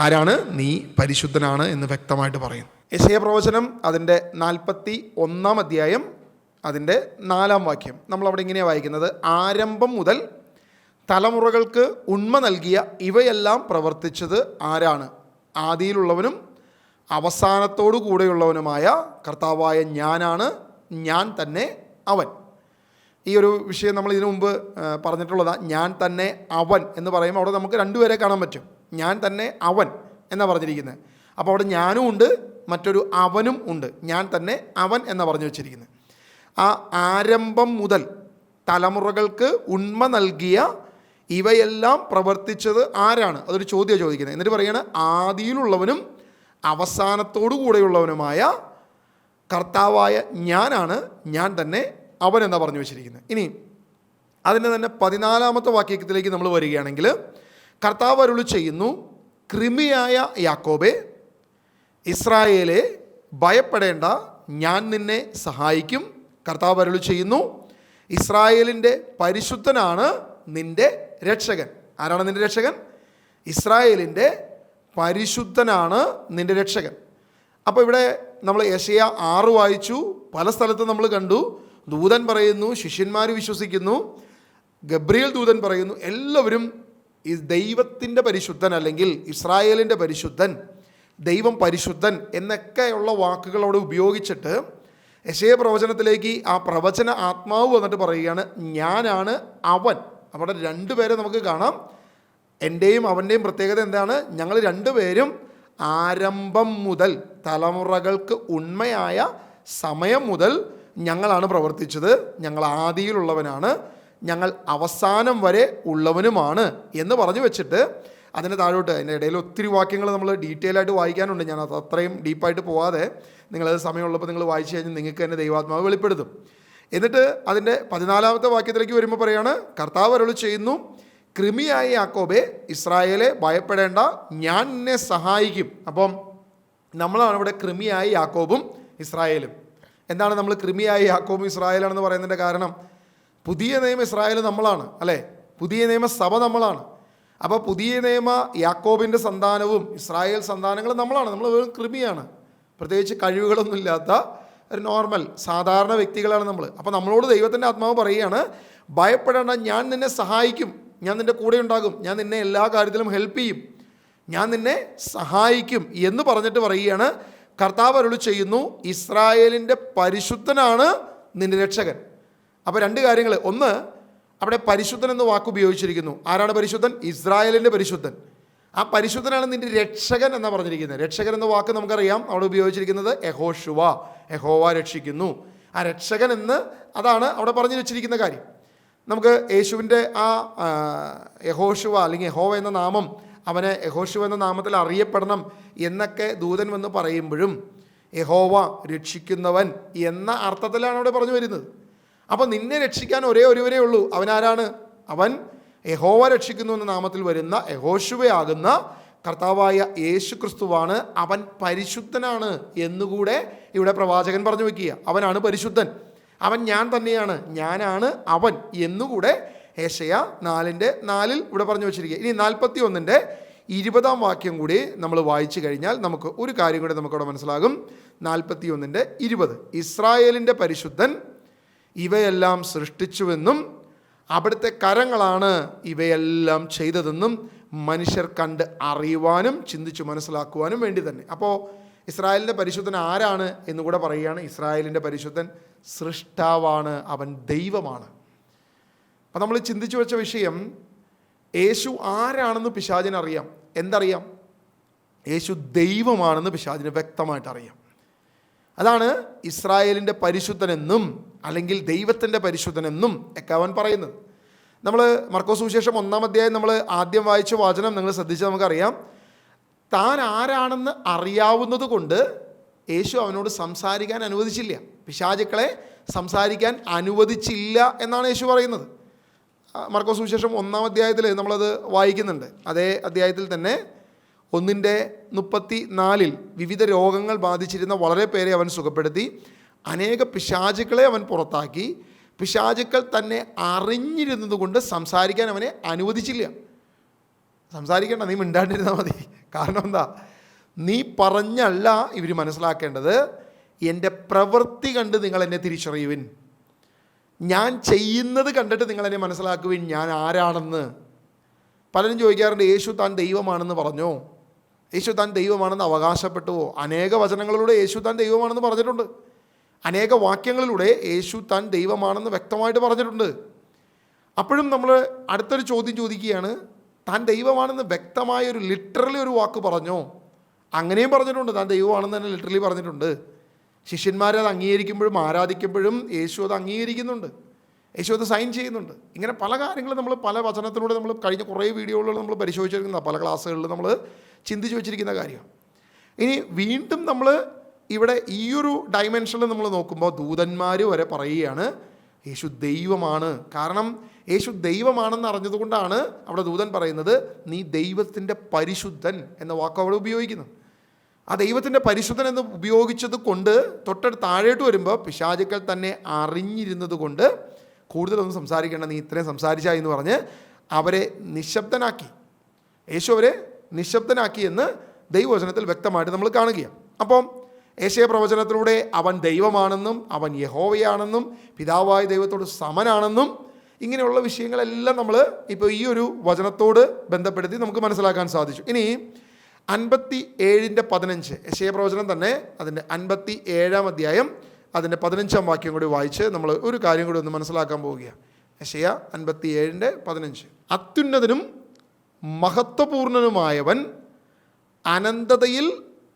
ആരാണ്? നീ പരിശുദ്ധനാണ് എന്ന് വ്യക്തമായിട്ട് പറയുന്നു. യെശയ്യാ പ്രവചനം അതിൻ്റെ 41-ാം അധ്യായം അതിൻ്റെ 4-ാം വാക്യം നമ്മളവിടെ ഇങ്ങനെയാണ് വായിക്കുന്നത്. ആരംഭം മുതൽ തലമുറകൾക്ക് ഉണ്മ നൽകിയ ഇവയെല്ലാം പ്രവർത്തിച്ചത് ആരാണ്? ആദിയിലുള്ളവനും അവസാനത്തോടു കൂടെയുള്ളവനുമായ കർത്താവായ ഞാനാണ്, ഞാൻ തന്നെ അവൻ. ഈ ഒരു വിഷയം നമ്മൾ ഇതിനു മുമ്പ് പറഞ്ഞിട്ടുള്ളതാണ്. ഞാൻ തന്നെ അവൻ എന്ന് പറയുമ്പോൾ അവിടെ നമുക്ക് 2 പേരെ കാണാൻ പറ്റും. ഞാൻ തന്നെ അവൻ എന്നാണ് പറഞ്ഞിരിക്കുന്നത്. അപ്പോൾ അവിടെ ഞാനും ഉണ്ട്, മറ്റൊരു അവനും ഉണ്ട്. ഞാൻ തന്നെ അവൻ എന്നാണ് പറഞ്ഞു വെച്ചിരിക്കുന്നത്. ആ ആരംഭം മുതൽ തലമുറകൾക്ക് ഉണ്മ നൽകിയ ഇവയെല്ലാം പ്രവർത്തിച്ചത് ആരാണ്? അതൊരു ചോദ്യം ചോദിക്കുന്നത്. എന്നിട്ട് പറയാണ്, ആദിയിലുള്ളവനും അവസാനത്തോടു കൂടെയുള്ളവനുമായ കർത്താവായ ഞാനാണ്, ഞാൻ തന്നെ അവൻ എന്നാ പറഞ്ഞു വെച്ചിരിക്കുന്നത്. ഇനി അതിൻ്റെ തന്നെ 14-ാമത്തെ വാക്യത്തിലേക്ക് നമ്മൾ വരികയാണെങ്കിൽ, കർത്താവ് അരുളി ചെയ്യുന്നു, കൃമിയായ യാക്കോബേ, ഇസ്രായേലെ ഭയപ്പെടേണ്ട, ഞാൻ നിന്നെ സഹായിക്കും. കർത്താവ് അരുളി ചെയ്യുന്നു, ഇസ്രായേലിൻ്റെ പരിശുദ്ധനാണ് നിൻ്റെ രക്ഷകൻ. ആരാണ് നിൻ്റെ രക്ഷകൻ? ഇസ്രായേലിൻ്റെ പരിശുദ്ധനാണ് നിൻ്റെ രക്ഷകൻ. അപ്പോൾ ഇവിടെ നമ്മൾ യെശയ്യാ 6 വായിച്ചു, പല സ്ഥലത്തും നമ്മൾ കണ്ടു. ദൂതൻ പറയുന്നു, ശിഷ്യന്മാർ വിശ്വസിക്കുന്നു, ഗബ്രിയേൽ ദൂതൻ പറയുന്നു, എല്ലാവരും ഈ ദൈവത്തിൻ്റെ പരിശുദ്ധൻ അല്ലെങ്കിൽ ഇസ്രായേലിൻ്റെ പരിശുദ്ധൻ, ദൈവം പരിശുദ്ധൻ എന്നൊക്കെയുള്ള വാക്കുകൾ അവിടെ ഉപയോഗിച്ചിട്ട് യെശയ്യാ പ്രവചനത്തിലേക്ക് ആ പ്രവചന ആത്മാവ് വന്നിട്ട് പറയുകയാണ്, ഞാനാണ് അവൻ. അവിടെ 2 പേരെ നമുക്ക് കാണാം. എൻ്റെയും അവൻ്റെയും പ്രത്യേകത എന്താണ്? ഞങ്ങൾ 2 പേരും ആരംഭം മുതൽ, തലമുറകൾക്ക് ഉണ്മയായ സമയം മുതൽ ഞങ്ങളാണ് പ്രവർത്തിച്ചത്. ഞങ്ങൾ ആദിയിലുള്ളവനാണ്, ഞങ്ങൾ അവസാനം വരെ ഉള്ളവനുമാണ് എന്ന് പറഞ്ഞു വെച്ചിട്ട് അതിന് താഴോട്ട്, അതിൻ്റെ ഇടയിൽ ഒത്തിരി വാക്യങ്ങൾ നമ്മൾ ഡീറ്റെയിൽ ആയിട്ട് വായിക്കാനുണ്ട്. ഞാൻ അത് അത്രയും ഡീപ്പായിട്ട് പോവാതെ നിങ്ങളത് സമയമുള്ളപ്പോൾ നിങ്ങൾ വായിച്ചു കഴിഞ്ഞാൽ നിങ്ങൾക്ക് തന്നെ ദൈവാത്മാവ് വെളിപ്പെടുത്തും. എന്നിട്ട് അതിൻ്റെ 14-ാമത്തെ വാക്യത്തിലേക്ക് വരുമ്പോൾ പറയാണ്, കർത്താവ് അരുളി ചെയ്യുന്നു, കൃമിയായ യാക്കോബേ, ഇസ്രായേലെ ഭയപ്പെടേണ്ട, ഞാൻ നിന്നെ സഹായിക്കും. അപ്പം നമ്മളാണ് ഇവിടെ കൃമിയായ യാക്കോബും ഇസ്രായേലും. എന്താണ് നമ്മൾ കൃമിയായ യാക്കോബും ഇസ്രായേലാണെന്ന് പറയുന്നതിൻ്റെ കാരണം? പുതിയ നിയമ ഇസ്രായേൽ നമ്മളാണ്, അല്ലേ? പുതിയ നിയമ സഭ നമ്മളാണ്. അപ്പോൾ പുതിയ നിയമ യാക്കോബിൻ്റെ സന്താനവും ഇസ്രായേൽ സന്താനങ്ങളും നമ്മളാണ്. നമ്മൾ വെറും കൃമിയാണ്, പ്രത്യേകിച്ച് കഴിവുകളൊന്നും ഇല്ലാത്ത ഒരു നോർമൽ സാധാരണ വ്യക്തികളാണ് നമ്മൾ. അപ്പോൾ നമ്മളോട് ദൈവത്തിൻ്റെ ആത്മാവ് പറയുകയാണ്, ഭയപ്പെടേണ്ട, ഞാൻ നിന്നെ സഹായിക്കും, ഞാൻ നിൻ്റെ കൂടെ ഉണ്ടാകും, ഞാൻ നിന്നെ എല്ലാ കാര്യത്തിലും ഹെൽപ്പ് ചെയ്യും, ഞാൻ നിന്നെ സഹായിക്കും എന്ന് പറഞ്ഞിട്ട് പറയുകയാണ്, കർത്താവ് അരുളി ചെയ്യുന്നു, ഇസ്രായേലിൻ്റെ പരിശുദ്ധനാണ് നിൻ്റെ രക്ഷകൻ. അപ്പോൾ 2 കാര്യങ്ങൾ. ഒന്ന്, അവിടെ പരിശുദ്ധൻ എന്ന വാക്ക് ഉപയോഗിച്ചിരിക്കുന്നു. ആരാണ് പരിശുദ്ധൻ? ഇസ്രായേലിൻ്റെ പരിശുദ്ധൻ. ആ പരിശുദ്ധനാണ് നിൻ്റെ രക്ഷകൻ എന്നാണ് പറഞ്ഞിരിക്കുന്നത്. രക്ഷകൻ എന്ന വാക്ക് നമുക്കറിയാം, അവിടെ ഉപയോഗിച്ചിരിക്കുന്നത് യഹോശുവ, യഹോവ രക്ഷിക്കുന്നു. ആ രക്ഷകൻ എന്ന് അതാണ് അവിടെ പറഞ്ഞു വെച്ചിരിക്കുന്ന കാര്യം. നമുക്ക് യേശുവിൻ്റെ ആ യഹോശുവ അല്ലെങ്കിൽ യഹോവ എന്ന നാമം, അവനെ യഹോശുവ എന്ന നാമത്തിൽ അറിയപ്പെടണം എന്നൊക്കെ ദൂതൻ വന്ന് പറയുമ്പോഴും യഹോവ രക്ഷിക്കുന്നവൻ എന്ന അർത്ഥത്തിലാണ് അവിടെ പറഞ്ഞു വരുന്നത്. അപ്പോൾ നിന്നെ രക്ഷിക്കാൻ ഒരേ ഒരുവരേ ഉള്ളൂ. അവനാരാണ്? അവൻ യഹോവ രക്ഷിക്കുന്നു എന്ന നാമത്തിൽ വരുന്ന യഹോശുവയാകുന്ന കർത്താവായ യേശു ക്രിസ്തുവാണ്. അവൻ പരിശുദ്ധനാണ് എന്നുകൂടെ ഇവിടെ പ്രവാചകൻ പറഞ്ഞു വയ്ക്കുക. അവനാണ് പരിശുദ്ധൻ, അവൻ ഞാൻ തന്നെയാണ്, ഞാനാണ് അവൻ എന്നുകൂടെ യെശയ്യാ 4:4 ഇവിടെ പറഞ്ഞു വെച്ചിരിക്കുക. ഇനി 41-ന്റെ 20-ാം വാക്യം കൂടി നമ്മൾ വായിച്ചു കഴിഞ്ഞാൽ നമുക്ക് ഒരു കാര്യം കൂടി നമുക്കവിടെ മനസ്സിലാകും. 41-ന്റെ 20, ഇസ്രായേലിൻ്റെ പരിശുദ്ധൻ ഇവയെല്ലാം സൃഷ്ടിച്ചുവെന്നും അവിടുത്തെ കരങ്ങളാണ് ഇവയെല്ലാം ചെയ്തതെന്നും മനുഷ്യർ കണ്ട് അറിയുവാനും ചിന്തിച്ചു മനസ്സിലാക്കുവാനും വേണ്ടി തന്നെ. അപ്പോൾ ഇസ്രായേലിൻ്റെ പരിശുദ്ധൻ ആരാണ് എന്നുകൂടെ പറയുകയാണ്. ഇസ്രായേലിൻ്റെ പരിശുദ്ധൻ സൃഷ്ടാവാണ്, അവൻ ദൈവമാണ്. അപ്പം നമ്മൾ ചിന്തിച്ചു വെച്ച വിഷയം, യേശു ആരാണെന്ന് പിശാചിന് അറിയാം. എന്തറിയാം? യേശു ദൈവമാണെന്ന് പിശാചിന് വ്യക്തമായിട്ട് അറിയാം. അതാണ് ഇസ്രായേലിൻ്റെ പരിശുദ്ധനെന്നും അല്ലെങ്കിൽ ദൈവത്തിൻ്റെ പരിശുദ്ധനെന്നും ഒക്കെ അവൻ പറയുന്നത്. നമ്മൾ മർക്കോസ് സുവിശേഷം 1-ാം അധ്യായം നമ്മൾ ആദ്യം വായിച്ച വാചനം നിങ്ങൾ ശ്രദ്ധിച്ചാൽ നമുക്കറിയാം, താൻ ആരാണെന്ന് അറിയാവുന്നത് കൊണ്ട് യേശു അവനോട് സംസാരിക്കാൻ അനുവദിച്ചില്ല, പിശാചുക്കളെ സംസാരിക്കാൻ അനുവദിച്ചില്ല എന്നാണ് യേശു പറയുന്നത്. മർക്കോസ് സുവിശേഷം 1-ാം അധ്യായത്തിൽ നമ്മളത് വായിക്കുന്നുണ്ട്. അതേ അധ്യായത്തിൽ തന്നെ 1:34 വിവിധ രോഗങ്ങൾ ബാധിച്ചിരുന്ന വളരെ പേരെ അവൻ സുഖപ്പെടുത്തി, അനേക പിശാചുക്കളെ അവൻ പുറത്താക്കി, പിശാചുക്കൾ തന്നെ അറിഞ്ഞിരുന്നത് കൊണ്ട് സംസാരിക്കാൻ അവനെ അനുവദിച്ചില്ല. സംസാരിക്കേണ്ട, നീ മിണ്ടാണ്ടിരുന്നാൽ മതി. കാരണം എന്താ? നീ പറഞ്ഞല്ല ഇവർ മനസ്സിലാക്കേണ്ടത്, എൻ്റെ പ്രവൃത്തി കണ്ട് നിങ്ങൾ എന്നെ തിരിച്ചറിയുവിൻ, ഞാൻ ചെയ്യുന്നത് കണ്ടിട്ട് നിങ്ങളെന്നെ മനസ്സിലാക്കുവിൻ ഞാൻ ആരാണെന്ന്. പലരും ചോദിക്കാറുണ്ട്, യേശു താൻ ദൈവമാണെന്ന് പറഞ്ഞോ? യേശു താൻ ദൈവമാണെന്ന് അവകാശപ്പെട്ടുവോ? അനേക വചനങ്ങളിലൂടെ യേശു താൻ ദൈവമാണെന്ന് പറഞ്ഞിട്ടുണ്ട്. അനേക വാക്യങ്ങളിലൂടെ യേശു താൻ ദൈവമാണെന്ന് വ്യക്തമായിട്ട് പറഞ്ഞിട്ടുണ്ട്. അപ്പോഴും നമ്മൾ അടുത്തൊരു ചോദ്യം ചോദിക്കുകയാണ്, താൻ ദൈവമാണെന്ന് വ്യക്തമായൊരു ലിറ്ററലി ഒരു വാക്ക് പറഞ്ഞോ? അങ്ങനെയും പറഞ്ഞിട്ടുണ്ട്, താൻ ദൈവമാണെന്ന് തന്നെ ലിറ്ററലി പറഞ്ഞിട്ടുണ്ട്. ശിഷ്യന്മാരെ അത് അംഗീകരിക്കുമ്പോഴും ആരാധിക്കുമ്പോഴും യേശു അത് അംഗീകരിക്കുന്നുണ്ട്. യേശു അത് സൈൻ ചെയ്യുന്നുണ്ട്. ഇങ്ങനെ പല കാര്യങ്ങളും നമ്മൾ പല വചനത്തിലൂടെ നമ്മൾ കഴിഞ്ഞ കുറേ വീഡിയോകളിൽ നമ്മൾ പരിശോധിച്ചിരിക്കുന്ന, പല ക്ലാസ്സുകളിൽ നമ്മൾ ചിന്തിച്ച് വെച്ചിരിക്കുന്ന കാര്യമാണ്. ഇനി വീണ്ടും നമ്മൾ ഇവിടെ ഈ ഒരു ഡയമെൻഷനിൽ നമ്മൾ നോക്കുമ്പോൾ ദൂതന്മാർ വരെ പറയുകയാണ് യേശു ദൈവമാണ്. കാരണം യേശു ദൈവമാണെന്ന് അറിഞ്ഞതുകൊണ്ടാണ് അവിടെ ദൂതൻ പറയുന്നത് നീ ദൈവത്തിൻ്റെ പരിശുദ്ധൻ എന്ന വാക്ക് അവിടെ ഉപയോഗിക്കുന്നു. ആ ദൈവത്തിൻ്റെ പരിശുദ്ധൻ എന്ന് ഉപയോഗിച്ചത് കൊണ്ട് തൊട്ടടുത്ത് താഴോട്ട് വരുമ്പോൾ പിശാചുക്കൾ തന്നെ അറിഞ്ഞിരുന്നത് കൊണ്ട് കൂടുതലൊന്നും സംസാരിക്കേണ്ട, നീ ഇത്രയും സംസാരിച്ചായി എന്ന് പറഞ്ഞ് അവരെ നിശബ്ദനാക്കി. യേശു അവരെ നിശബ്ദനാക്കി എന്ന് ദൈവവചനത്തിൽ വ്യക്തമായിട്ട് നമ്മൾ കാണുകയാണ്. അപ്പം യേശയ പ്രവചനത്തിലൂടെ അവൻ ദൈവമാണെന്നും അവൻ യഹോവയാണെന്നും പിതാവായ ദൈവത്തോട് സമനാണെന്നും ഇങ്ങനെയുള്ള വിഷയങ്ങളെല്ലാം നമ്മൾ ഇപ്പോൾ ഈ ഒരു വചനത്തോട് ബന്ധപ്പെടുത്തി നമുക്ക് മനസ്സിലാക്കാൻ സാധിച്ചു. ഇനി 57:15 യെശയ്യാ പ്രവചനം തന്നെ അതിൻ്റെ 57-ാം അധ്യായം അതിൻ്റെ 15-ാം വാക്യം കൂടി വായിച്ച് നമ്മൾ ഒരു കാര്യം കൂടി ഒന്ന് മനസ്സിലാക്കാൻ പോവുകയാണ്. യെശയ്യാ 57:15 അത്യുന്നതനും മഹത്വപൂർണനുമായവൻ അനന്തതയിൽ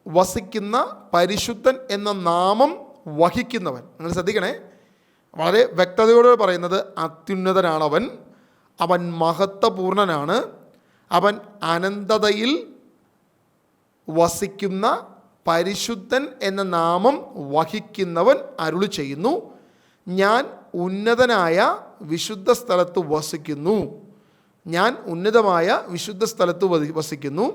വസിക്കുന്ന പരിശുദ്ധൻ എന്ന നാമം വഹിക്കുന്നവൻ. നിങ്ങൾ ശ്രദ്ധിക്കണേ, വളരെ വ്യക്തതയോടെ പറയുന്നത് അത്യുന്നതനാണവൻ, അവൻ മഹത്വപൂർണനാണ്, അവൻ അനന്തതയിൽ വസിക്കുന്ന പരിശുദ്ധൻ എന്ന നാമം വഹിക്കുന്നവൻ അരുളി ചെയ്യുന്നു, ഞാൻ ഉന്നതനായ വിശുദ്ധ സ്ഥലത്ത് വസിക്കുന്നു, ഞാൻ ഉന്നതമായ വിശുദ്ധ സ്ഥലത്ത് വസിക്കുന്നു,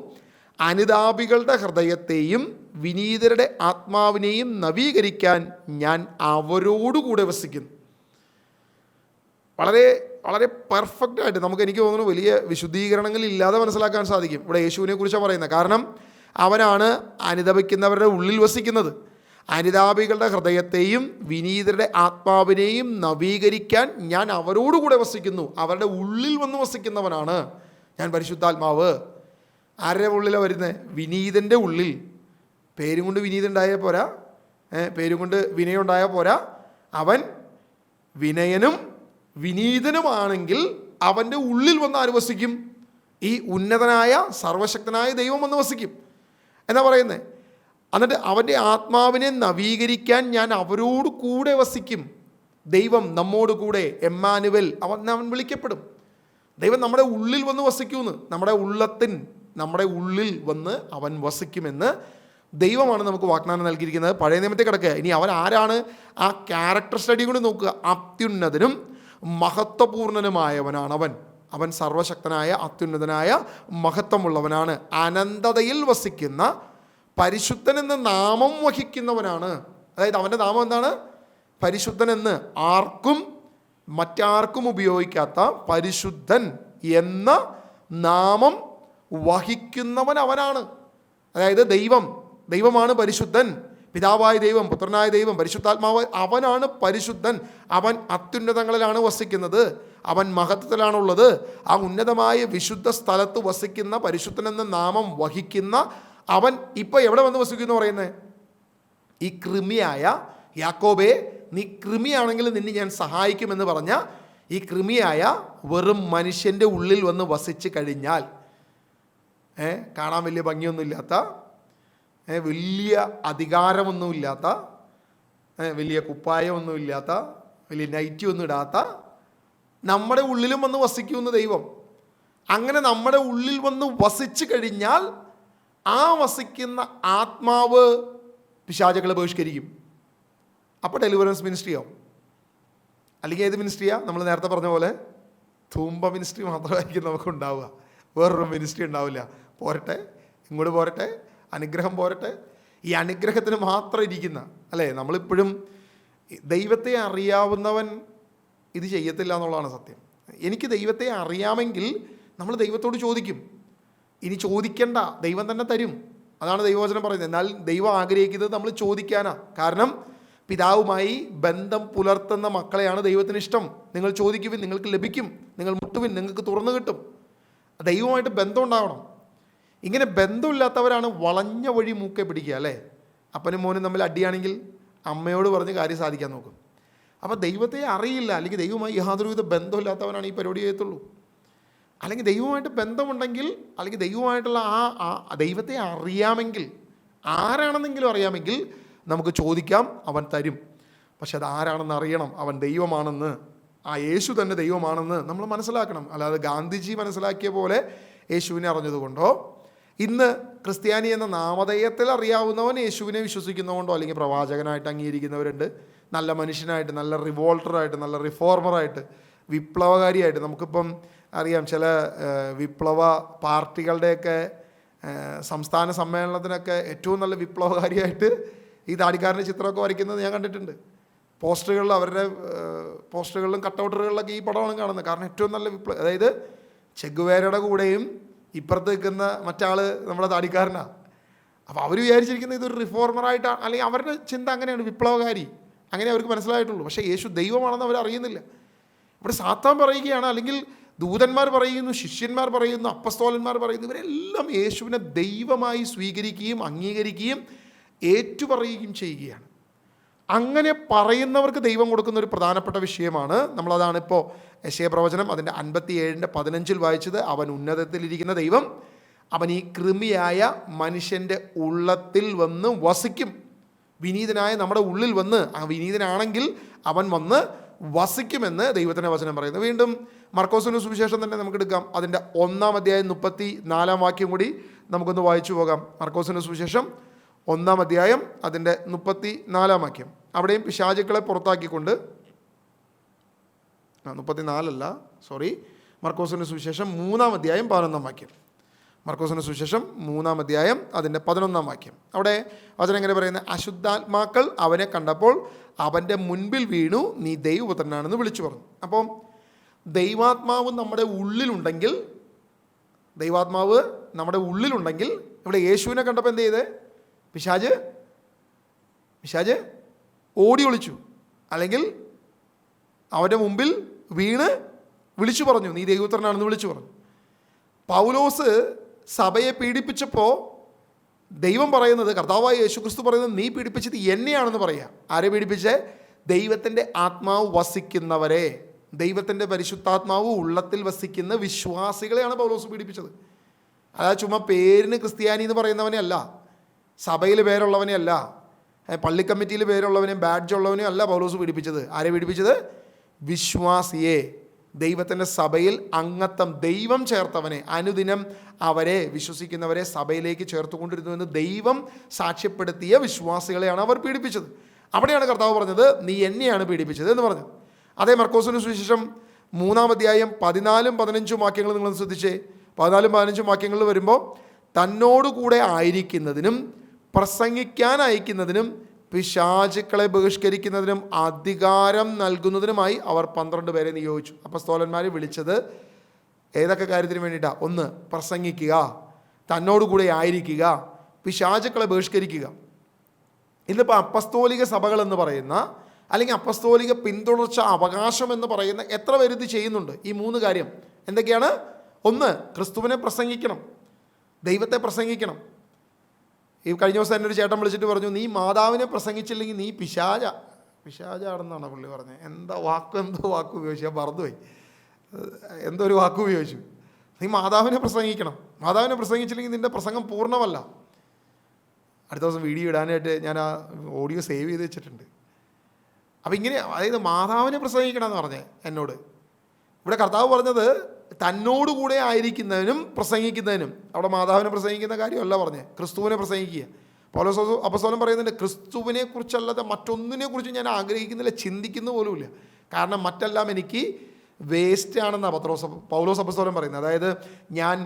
അനുതാപികളുടെ ഹൃദയത്തെയും വിനീതരുടെ ആത്മാവിനെയും നവീകരിക്കാൻ ഞാൻ അവരോടുകൂടെ വസിക്കുന്നു. വളരെ വളരെ പെർഫെക്റ്റായിട്ട് എനിക്ക് തോന്നുന്നു വലിയ വിശുദ്ധീകരണങ്ങളില്ലാതെ മനസ്സിലാക്കാൻ സാധിക്കും ഇവിടെ യേശുവിനെ കുറിച്ചാണ് പറയുന്നത്. കാരണം അവനാണ് അനുതപിക്കുന്നവരുടെ ഉള്ളിൽ വസിക്കുന്നത്. അനുതാപികളുടെ ഹൃദയത്തെയും വിനീതരുടെ ആത്മാവിനെയും നവീകരിക്കാൻ ഞാൻ അവരോടുകൂടെ വസിക്കുന്നു. അവരുടെ ഉള്ളിൽ വന്ന് വസിക്കുന്നവനാണ് ഞാൻ പരിശുദ്ധാത്മാവ്. ആരുടെ ഉള്ളിലാണ് വരുന്നത്? വിനീതൻ്റെ ഉള്ളിൽ. പേരും കൊണ്ട് വിനീതൻ ഉണ്ടായാൽ പോരാ, പേരും കൊണ്ട് വിനയം ഉണ്ടായാൽ പോരാ. അവൻ വിനയനും വിനീതനുമാണെങ്കിൽ അവൻ്റെ ഉള്ളിൽ വന്ന് ആര് വസിക്കും? ഈ ഉന്നതനായ സർവശക്തനായ ദൈവം വന്ന് വസിക്കും എന്നാ പറയുന്നത്. എന്നിട്ട് അവൻ്റെ ആത്മാവിനെ നവീകരിക്കാൻ ഞാൻ അവരോട് കൂടെ വസിക്കും. ദൈവം നമ്മോട് കൂടെ എമ്മാനുവൽ അവൻ വിളിക്കപ്പെടും. ദൈവം നമ്മുടെ ഉള്ളിൽ വന്ന് വസിക്കുമെന്ന്, നമ്മുടെ ഉള്ളിൽ വന്ന് അവൻ വസിക്കുമെന്ന് ദൈവമാണ് നമുക്ക് വാഗ്ദാനം നൽകിയിരിക്കുന്നത്. പഴയ നിയമത്തിൽ കിടക്കുക. ഇനി അവൻ ആരാണ്? ആ ക്യാരക്ടർ സ്റ്റഡി കൂടി നോക്കുക. അത്യുന്നതനും മഹത്വപൂർണനുമായവനാണ് അവൻ സർവശക്തനായ അത്യുന്നതനായ മഹത്വമുള്ളവനാണ്, അനന്തതയിൽ വസിക്കുന്ന പരിശുദ്ധൻ എന്ന നാമം വഹിക്കുന്നവനാണ്. അതായത് അവൻ്റെ നാമം എന്താണ്? പരിശുദ്ധനെന്ന് മറ്റാർക്കും ഉപയോഗിക്കാത്ത പരിശുദ്ധൻ എന്ന നാമം വഹിക്കുന്നവൻ അവനാണ്. അതായത് ദൈവമാണ് പരിശുദ്ധൻ. പിതാവായ ദൈവം, പുത്രനായ ദൈവം, പരിശുദ്ധാത്മാവ് അവനാണ് പരിശുദ്ധൻ. അവൻ അത്യുന്നതങ്ങളിലാണ് വസിക്കുന്നത്, അവൻ മഹത്വത്തിലാണുള്ളത്. ആ ഉന്നതമായ വിശുദ്ധ സ്ഥലത്ത് വസിക്കുന്ന പരിശുദ്ധൻ എന്ന നാമം വഹിക്കുന്ന അവൻ ഇപ്പോൾ എവിടെ വന്ന് വസിക്കുന്നു പറയുന്നത്? ഈ കൃമിയായ യാക്കോബേ, നീ കൃമിയാണെങ്കിൽ നിന്നെ ഞാൻ സഹായിക്കുമെന്ന് പറഞ്ഞ ഈ കൃമിയായ വെറും മനുഷ്യൻ്റെ ഉള്ളിൽ വന്ന് വസിച്ച് കഴിഞ്ഞാൽ, കാണാൻ വലിയ ഭംഗിയൊന്നുമില്ലാത്ത, വലിയ അധികാരമൊന്നുമില്ലാത്ത, വലിയ കുപ്പായമൊന്നുമില്ലാത്ത, വലിയ നൈറ്റി ഒന്നും ഇടാത്ത നമ്മുടെ ഉള്ളിലും വന്ന് വസിക്കുമെന്ന് ദൈവം. അങ്ങനെ നമ്മുടെ ഉള്ളിൽ വന്ന് വസിച്ച് കഴിഞ്ഞാൽ ആ വസിക്കുന്ന ആത്മാവ് പിശാചുക്കളെ ബഹിഷ്കരിക്കും. അപ്പോൾ ഡെലിവറൻസ് മിനിസ്ട്രിയാവും. അല്ലെങ്കിൽ ഏത് മിനിസ്ട്രിയാണ്? നമ്മൾ നേരത്തെ പറഞ്ഞ പോലെ തൂമ്പ മിനിസ്ട്രി മാത്രമായിരിക്കും നമുക്ക് ഉണ്ടാവുക, വേറൊരു മിനിസ്ട്രി ഉണ്ടാവില്ല. പോരട്ടെ, ഇങ്ങോട്ട് പോരട്ടെ, അനുഗ്രഹം പോരട്ടെ. ഈ അനുഗ്രഹത്തിന് മാത്രം ഇരിക്കുന്ന, അല്ലേ? നമ്മളിപ്പോഴും ദൈവത്തെ അറിയാവുന്നവൻ ഇത് ചെയ്യത്തില്ല എന്നുള്ളതാണ് സത്യം. എനിക്ക് ദൈവത്തെ അറിയാമെങ്കിൽ നമ്മൾ ദൈവത്തോട് ചോദിക്കും. ഇനി ചോദിക്കണ്ട, ദൈവം തന്നെ തരും. അതാണ് ദൈവവചനം പറയുന്നത്. എന്നാൽ ദൈവം ആഗ്രഹിക്കുന്നത് നമ്മൾ ചോദിക്കാനാണ്. കാരണം പിതാവുമായി ബന്ധം പുലർത്തുന്ന മക്കളെയാണ് ദൈവത്തിന് ഇഷ്ടം. നിങ്ങൾ ചോദിക്കുവിൻ, നിങ്ങൾക്ക് ലഭിക്കും, നിങ്ങൾ മുട്ടുവിൻ, നിങ്ങൾക്ക് തുറന്നു കിട്ടും. ദൈവമായിട്ട് ബന്ധം ഉണ്ടാവണം. ഇങ്ങനെ ബന്ധമില്ലാത്തവരാണ് വളഞ്ഞ വഴി മൂക്കെ പിടിക്കുക, അല്ലേ? അപ്പനും മോനും തമ്മിൽ അടിയാണെങ്കിൽ അമ്മയോട് പറഞ്ഞ് കാര്യം സാധിക്കാൻ നോക്കും. അപ്പോൾ ദൈവത്തെ അറിയില്ല, അല്ലെങ്കിൽ ദൈവമായി യാതൊരുവിധ ബന്ധമില്ലാത്തവനാണ് ഈ പരിപാടി ചെയ്യത്തുള്ളൂ. അല്ലെങ്കിൽ ദൈവമായിട്ട് ബന്ധമുണ്ടെങ്കിൽ, അല്ലെങ്കിൽ ദൈവമായിട്ടുള്ള ആ ദൈവത്തെ അറിയാമെങ്കിൽ, ആരാണെന്നെങ്കിലും അറിയാമെങ്കിൽ നമുക്ക് ചോദിക്കാം, അവൻ തരും. പക്ഷെ അത് ആരാണെന്ന് അറിയണം, അവൻ ദൈവമാണെന്ന്. ആ യേശു തന്നെ ദൈവമാണെന്ന് നമ്മൾ മനസ്സിലാക്കണം. അല്ലാതെ ഗാന്ധിജി മനസ്സിലാക്കിയ പോലെ യേശുവിനെ അറിഞ്ഞതുകൊണ്ടോ, ഇന്ന് ക്രിസ്ത്യാനി എന്ന നാമധേയത്തിൽ അറിയാവുന്നവൻ യേശുവിനെ വിശ്വസിക്കുന്നതുകൊണ്ടോ, അല്ലെങ്കിൽ പ്രവാചകനായിട്ട് അംഗീകരിക്കുന്നവരുണ്ട്, നല്ല മനുഷ്യനായിട്ട്, നല്ല റിവോൾട്ടറായിട്ട്, നല്ല റിഫോർമറായിട്ട്, വിപ്ലവകാരിയായിട്ട്. നമുക്കിപ്പം അറിയാം, ചില വിപ്ലവ പാർട്ടികളുടെയൊക്കെ സംസ്ഥാന സമ്മേളനത്തിനൊക്കെ ഏറ്റവും നല്ല വിപ്ലവകാരിയായിട്ട് ഈ താടിക്കാരൻ്റെ ചിത്രമൊക്കെ വരയ്ക്കുന്നത് ഞാൻ കണ്ടിട്ടുണ്ട്. പോസ്റ്ററുകളിൽ, അവരുടെ പോസ്റ്ററുകളിലും കട്ടൗട്ടറുകളിലൊക്കെ ഈ പടമാണ് കാണുന്നത്. കാരണം ഏറ്റവും നല്ല അതായത് ചെഗുവേരയുടെ കൂടെയും ഇപ്പുറത്ത് നിൽക്കുന്ന മറ്റാൾ നമ്മുടെ താടിക്കാരനാണ്. അപ്പോൾ അവർ വിചാരിച്ചിരിക്കുന്നത് ഇതൊരു റിഫോർമറായിട്ടാണ്, അല്ലെങ്കിൽ അവരുടെ ചിന്ത അങ്ങനെയാണ്, വിപ്ലവകാരി, അങ്ങനെ അവർക്ക് മനസ്സിലായിട്ടുള്ളൂ. പക്ഷേ യേശു ദൈവമാണെന്ന് അവർ അറിയുന്നില്ല. ഇവിടെ സാത്താൻ പറയുകയാണ്, അല്ലെങ്കിൽ ദൂതന്മാർ പറയുന്നു, ശിഷ്യന്മാർ പറയുന്നു, അപ്പസ്തോലന്മാർ പറയുന്നു, ഇവരെല്ലാം യേശുവിനെ ദൈവമായി സ്വീകരിക്കുകയും അംഗീകരിക്കുകയും ഏറ്റുപറയുകയും ചെയ്യുകയാണ്. അങ്ങനെ പറയുന്നവർക്ക് ദൈവം കൊടുക്കുന്ന ഒരു പ്രധാനപ്പെട്ട വിഷയമാണ്, നമ്മളതാണ് ഇപ്പോൾ യെശയ്യാ പ്രവചനം അതിൻ്റെ 57:15 വായിച്ചത്. അവൻ ഉന്നതത്തിലിരിക്കുന്ന ദൈവം, അവൻ ഈ കൃമിയായ മനുഷ്യൻ്റെ ഉള്ളത്തിൽ വന്ന് വസിക്കും. വിനീതനായ നമ്മുടെ ഉള്ളിൽ വന്ന്, ആ വിനീതനാണെങ്കിൽ അവൻ വന്ന് വസിക്കുമെന്ന് ദൈവത്തിൻ്റെ വചനം പറയുന്നു. വീണ്ടും മർക്കോസിൻ്റെ സുവിശേഷം തന്നെ നമുക്ക് എടുക്കാം. അതിൻ്റെ 1-ാം അധ്യായം 34-ാം വാക്യം കൂടി നമുക്കൊന്ന് വായിച്ചു പോകാം. മർക്കോസിൻ്റെ സുവിശേഷം 1-ാം അധ്യായം അതിൻ്റെ 34-ാം വാക്യം. അവിടെയും പിശാചുക്കളെ പുറത്താക്കിക്കൊണ്ട്, 34 മർക്കോസിൻ്റെ സുവിശേഷം 3-ാം അധ്യായം 11-ാം വാക്യം. മർക്കോസിൻ്റെ സുവിശേഷം 3-ാം അധ്യായം അതിൻ്റെ 11-ാം വാക്യം. അവിടെ വചനം എങ്ങനെ പറയുന്നത്? അശുദ്ധാത്മാക്കൾ അവനെ കണ്ടപ്പോൾ അവൻ്റെ മുൻപിൽ വീണു, നീ ദൈവപുത്രനാണെന്ന് വിളിച്ചു പറഞ്ഞു. അപ്പം ദൈവാത്മാവ് നമ്മുടെ ഉള്ളിലുണ്ടെങ്കിൽ, ഇവിടെ യേശുവിനെ കണ്ടപ്പോൾ എന്ത് ചെയ്തേ? പിശാച് ഓടി ഒളിച്ചു, അല്ലെങ്കിൽ അവൻ്റെ മുമ്പിൽ വീണ് വിളിച്ചു പറഞ്ഞു, നീ ദൈവപുത്രനാണെന്ന് വിളിച്ചു പറഞ്ഞു. പൗലോസ് സഭയെ പീഡിപ്പിച്ചപ്പോൾ ദൈവം പറയുന്നത്, കർത്താവായ യേശുക്രിസ്തു പറയുന്നത്, നീ പീഡിപ്പിച്ചത് എന്നെയാണെന്ന് പറയുക. ആരെ പീഡിപ്പിച്ചേ? ദൈവത്തിൻ്റെ ആത്മാവ് വസിക്കുന്നവരെ, ദൈവത്തിൻ്റെ പരിശുദ്ധാത്മാവ് ഉള്ളത്തിൽ വസിക്കുന്ന വിശ്വാസികളെയാണ് പൗലോസ് പീഡിപ്പിച്ചത്. അതായത് ചുമ്മാ പേരിന് ക്രിസ്ത്യാനി എന്ന് പറയുന്നവനെ അല്ല, സഭയിൽ പേരുള്ളവനെ അല്ല, പള്ളി കമ്മിറ്റിയിൽ പേരുള്ളവനെയും ബാഡ്ജ് ഉള്ളവനെയും അല്ല പൗലോസ് പീഡിപ്പിച്ചത്. ആരെ പീഡിപ്പിച്ചത്? വിശ്വാസിയെ, ദൈവത്തിൻ്റെ സഭയിൽ അംഗത്വം ദൈവം ചേർത്തവനെ, അനുദിനം അവരെ, വിശ്വസിക്കുന്നവരെ സഭയിലേക്ക് ചേർത്തുകൊണ്ടിരുന്നുവെന്ന് ദൈവം സാക്ഷ്യപ്പെടുത്തിയ വിശ്വാസികളെയാണ് അവർ പീഡിപ്പിച്ചത്. അവിടെയാണ് കർത്താവ് പറഞ്ഞത്, നീ എന്നെയാണ് പീഡിപ്പിച്ചത് എന്ന് പറഞ്ഞു. അതേ മർക്കോസിന് സുവിശേഷം 3-ാം അധ്യായം 14-15 വാക്യങ്ങൾ നിങ്ങൾ ശ്രദ്ധിച്ചേ. 14-15 വാക്യങ്ങളിൽ വരുമ്പോൾ, തന്നോടുകൂടെ ആയിരിക്കുന്നതിനും പ്രസംഗിക്കാൻ അയക്കുന്നതിനും പിശാചുക്കളെ ബഹിഷ്കരിക്കുന്നതിനും അധികാരം നൽകുന്നതിനുമായി അവർ 12 പേരെ നിയോഗിച്ചു. അപ്പസ്തോലന്മാരെ വിളിച്ചത് ഏതൊക്കെ കാര്യത്തിന് വേണ്ടിയിട്ടാണ്? 1, പ്രസംഗിക്കുക, തന്നോടുകൂടെ ആയിരിക്കുക, പിശാചുക്കളെ ബഹിഷ്കരിക്കുക. ഇന്നിപ്പോൾ അപ്പസ്തോലിക സഭകളെന്ന് പറയുന്ന, അല്ലെങ്കിൽ അപ്പസ്തോലിക പിന്തുടർച്ച അവകാശം എന്ന് പറയുന്ന എത്ര പേര് ഇത് ചെയ്യുന്നുണ്ട്? ഈ 3 കാര്യം എന്തൊക്കെയാണ്? 1, ക്രിസ്തുവിനെ പ്രസംഗിക്കണം, ദൈവത്തെ പ്രസംഗിക്കണം. ഈ കഴിഞ്ഞ ദിവസം തന്നെ ഒരു ചേട്ടൻ വിളിച്ചിട്ട് പറഞ്ഞു, നീ മാതാവിനെ പ്രസംഗിച്ചില്ലെങ്കിൽ നീ പിശാചാണെന്നാണ് പുള്ളി പറഞ്ഞത്. എന്തോ വാക്ക് ഉപയോഗിച്ചു, ഞാൻ മറന്നുപോയി, എന്തോ ഒരു വാക്ക് ഉപയോഗിച്ചു. നീ മാതാവിനെ പ്രസംഗിക്കണം, മാതാവിനെ പ്രസംഗിച്ചില്ലെങ്കിൽ നിൻ്റെ പ്രസംഗം പൂർണ്ണമല്ല. അടുത്ത ദിവസം വീഡിയോ ഇടാനായിട്ട് ഞാൻ ആ ഓഡിയോ സേവ് ചെയ്ത് വെച്ചിട്ടുണ്ട്. അപ്പം ഇങ്ങനെ, അതായത് മാതാവിനെ പ്രസംഗിക്കണം എന്ന് പറഞ്ഞേ എന്നോട്. ഇവിടെ കർത്താവ് പറഞ്ഞത് തന്നോടുകൂടെ ആയിരിക്കുന്നതിനും പ്രസംഗിക്കുന്നതിനും. അവിടെ മാതാവിനെ പ്രസംഗിക്കുന്ന കാര്യമല്ല പറഞ്ഞേ, ക്രിസ്തുവിനെ പ്രസംഗിക്കുക. പൗലോസ് അപ്പോസ്തലൻ പറയുന്നുണ്ട്, ക്രിസ്തുവിനെ കുറിച്ചല്ലാതെ മറ്റൊന്നിനെ കുറിച്ച് ഞാൻ ആഗ്രഹിക്കുന്നില്ല, ചിന്തിക്കുന്ന പോലുമില്ല. കാരണം മറ്റെല്ലാം എനിക്ക് വേസ്റ്റ് ആണെന്നാണ് പൗലോസ് അപ്പോസ്തലൻ പറയുന്നത്. അതായത് ഞാൻ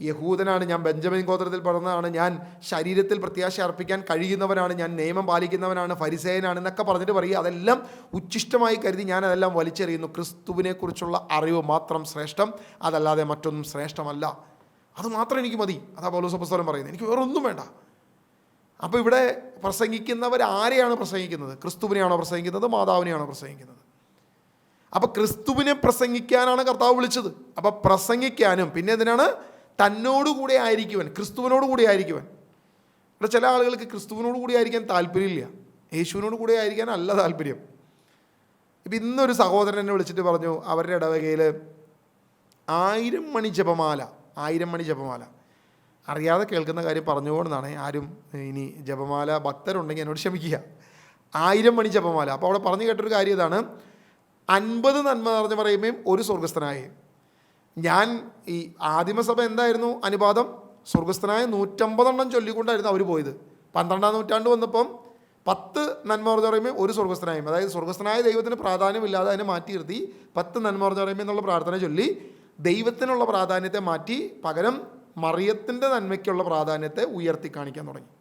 യഹൂദനാണ്, ഞാൻ ബെഞ്ചമിൻ ഗോത്രത്തിൽ പിറന്നതാണ്, ഞാൻ ശരീരത്തിൽ പ്രത്യാശ അർപ്പിക്കാൻ കഴിയുന്നവനാണ്, ഞാൻ നിയമം പാലിക്കുന്നവനാണ്, ഫരിസേയനാണ് എന്നൊക്കെ പറഞ്ഞിട്ട് പറയുക. അതെല്ലാം ഉച്ഛിഷ്ടമായി കരുതി ഞാൻ അതെല്ലാം വലിച്ചെറിയുന്നു. ക്രിസ്തുവിനെക്കുറിച്ചുള്ള അറിവ് മാത്രം ശ്രേഷ്ഠം, അതല്ലാതെ മറ്റൊന്നും ശ്രേഷ്ഠമല്ല. അത് മാത്രം എനിക്ക് മതി. അതാ പൗലോസ് അപ്പോസ്തലൻ പറയുന്നത്, എനിക്ക് വേറെ ഒന്നും വേണ്ട. അപ്പോൾ ഇവിടെ പ്രസംഗിക്കുന്നവർ ആരെയാണ് പ്രസംഗിക്കുന്നത്? ക്രിസ്തുവിനെയാണോ പ്രസംഗിക്കുന്നത്? മാതാവിനെയാണോ പ്രസംഗിക്കുന്നത്? അപ്പോൾ ക്രിസ്തുവിനെ പ്രസംഗിക്കാനാണ് കർത്താവ് വിളിച്ചത്. അപ്പോൾ പ്രസംഗിക്കാനും, പിന്നെ എന്തിനാണ്? തന്നോടുകൂടെ ആയിരിക്കുവാൻ, ക്രിസ്തുവിനോട് കൂടി ആയിരിക്കുവാൻ. ഇവിടെ ചില ആളുകൾക്ക് ക്രിസ്തുവിനോട് കൂടി ആയിരിക്കാൻ താല്പര്യമില്ല, യേശുവിനോട് കൂടി ആയിരിക്കാനല്ല താല്പര്യം. ഇപ്പം ഇന്നൊരു സഹോദരൻ എന്നെ വിളിച്ചിട്ട് പറഞ്ഞു, അവരുടെ ഇടവകയിൽ 1000 മണി ജപമാല, 1000 മണി ജപമാല. അറിയാതെ കേൾക്കുന്ന കാര്യം പറഞ്ഞുകൊണ്ടാണ്, ആരും ഇനി ജപമാല ഭക്തരുണ്ടെങ്കിൽ എന്നോട് ക്ഷമിക്കുക. 1000 മണി ജപമാല. അപ്പോൾ അവിടെ പറഞ്ഞു കേട്ടൊരു കാര്യം ഇതാണ്, 50 നന്മ നിറഞ്ഞ പറയുമ്പോൾ ഒരു സ്വർഗസ്ഥനായ. ഞാൻ ഈ ആദിമസഭ എന്തായിരുന്നു അനുപാതം? സ്വർഗസ്ഥനായ 150 ചൊല്ലിക്കൊണ്ടായിരുന്നു അവർ പോയത്. 12-ാം നൂറ്റാണ്ട് വന്നപ്പം 10 നന്മ നിറഞ്ഞ പറയുമ്പോൾ ഒരു സ്വർഗസ്ഥനായും, അതായത് സ്വർഗസ്ഥനായ ദൈവത്തിന് പ്രാധാന്യമില്ലാതെ അതിനെ മാറ്റി നിർത്തി 10 നന്മ നിറഞ്ഞ പറയുമ്പോൾ എന്നുള്ള പ്രാർത്ഥന ചൊല്ലി ദൈവത്തിനുള്ള പ്രാധാന്യത്തെ മാറ്റി പകരം മറിയത്തിൻ്റെ നന്മയ്ക്കുള്ള പ്രാധാന്യത്തെ ഉയർത്തി കാണിക്കാൻ തുടങ്ങി.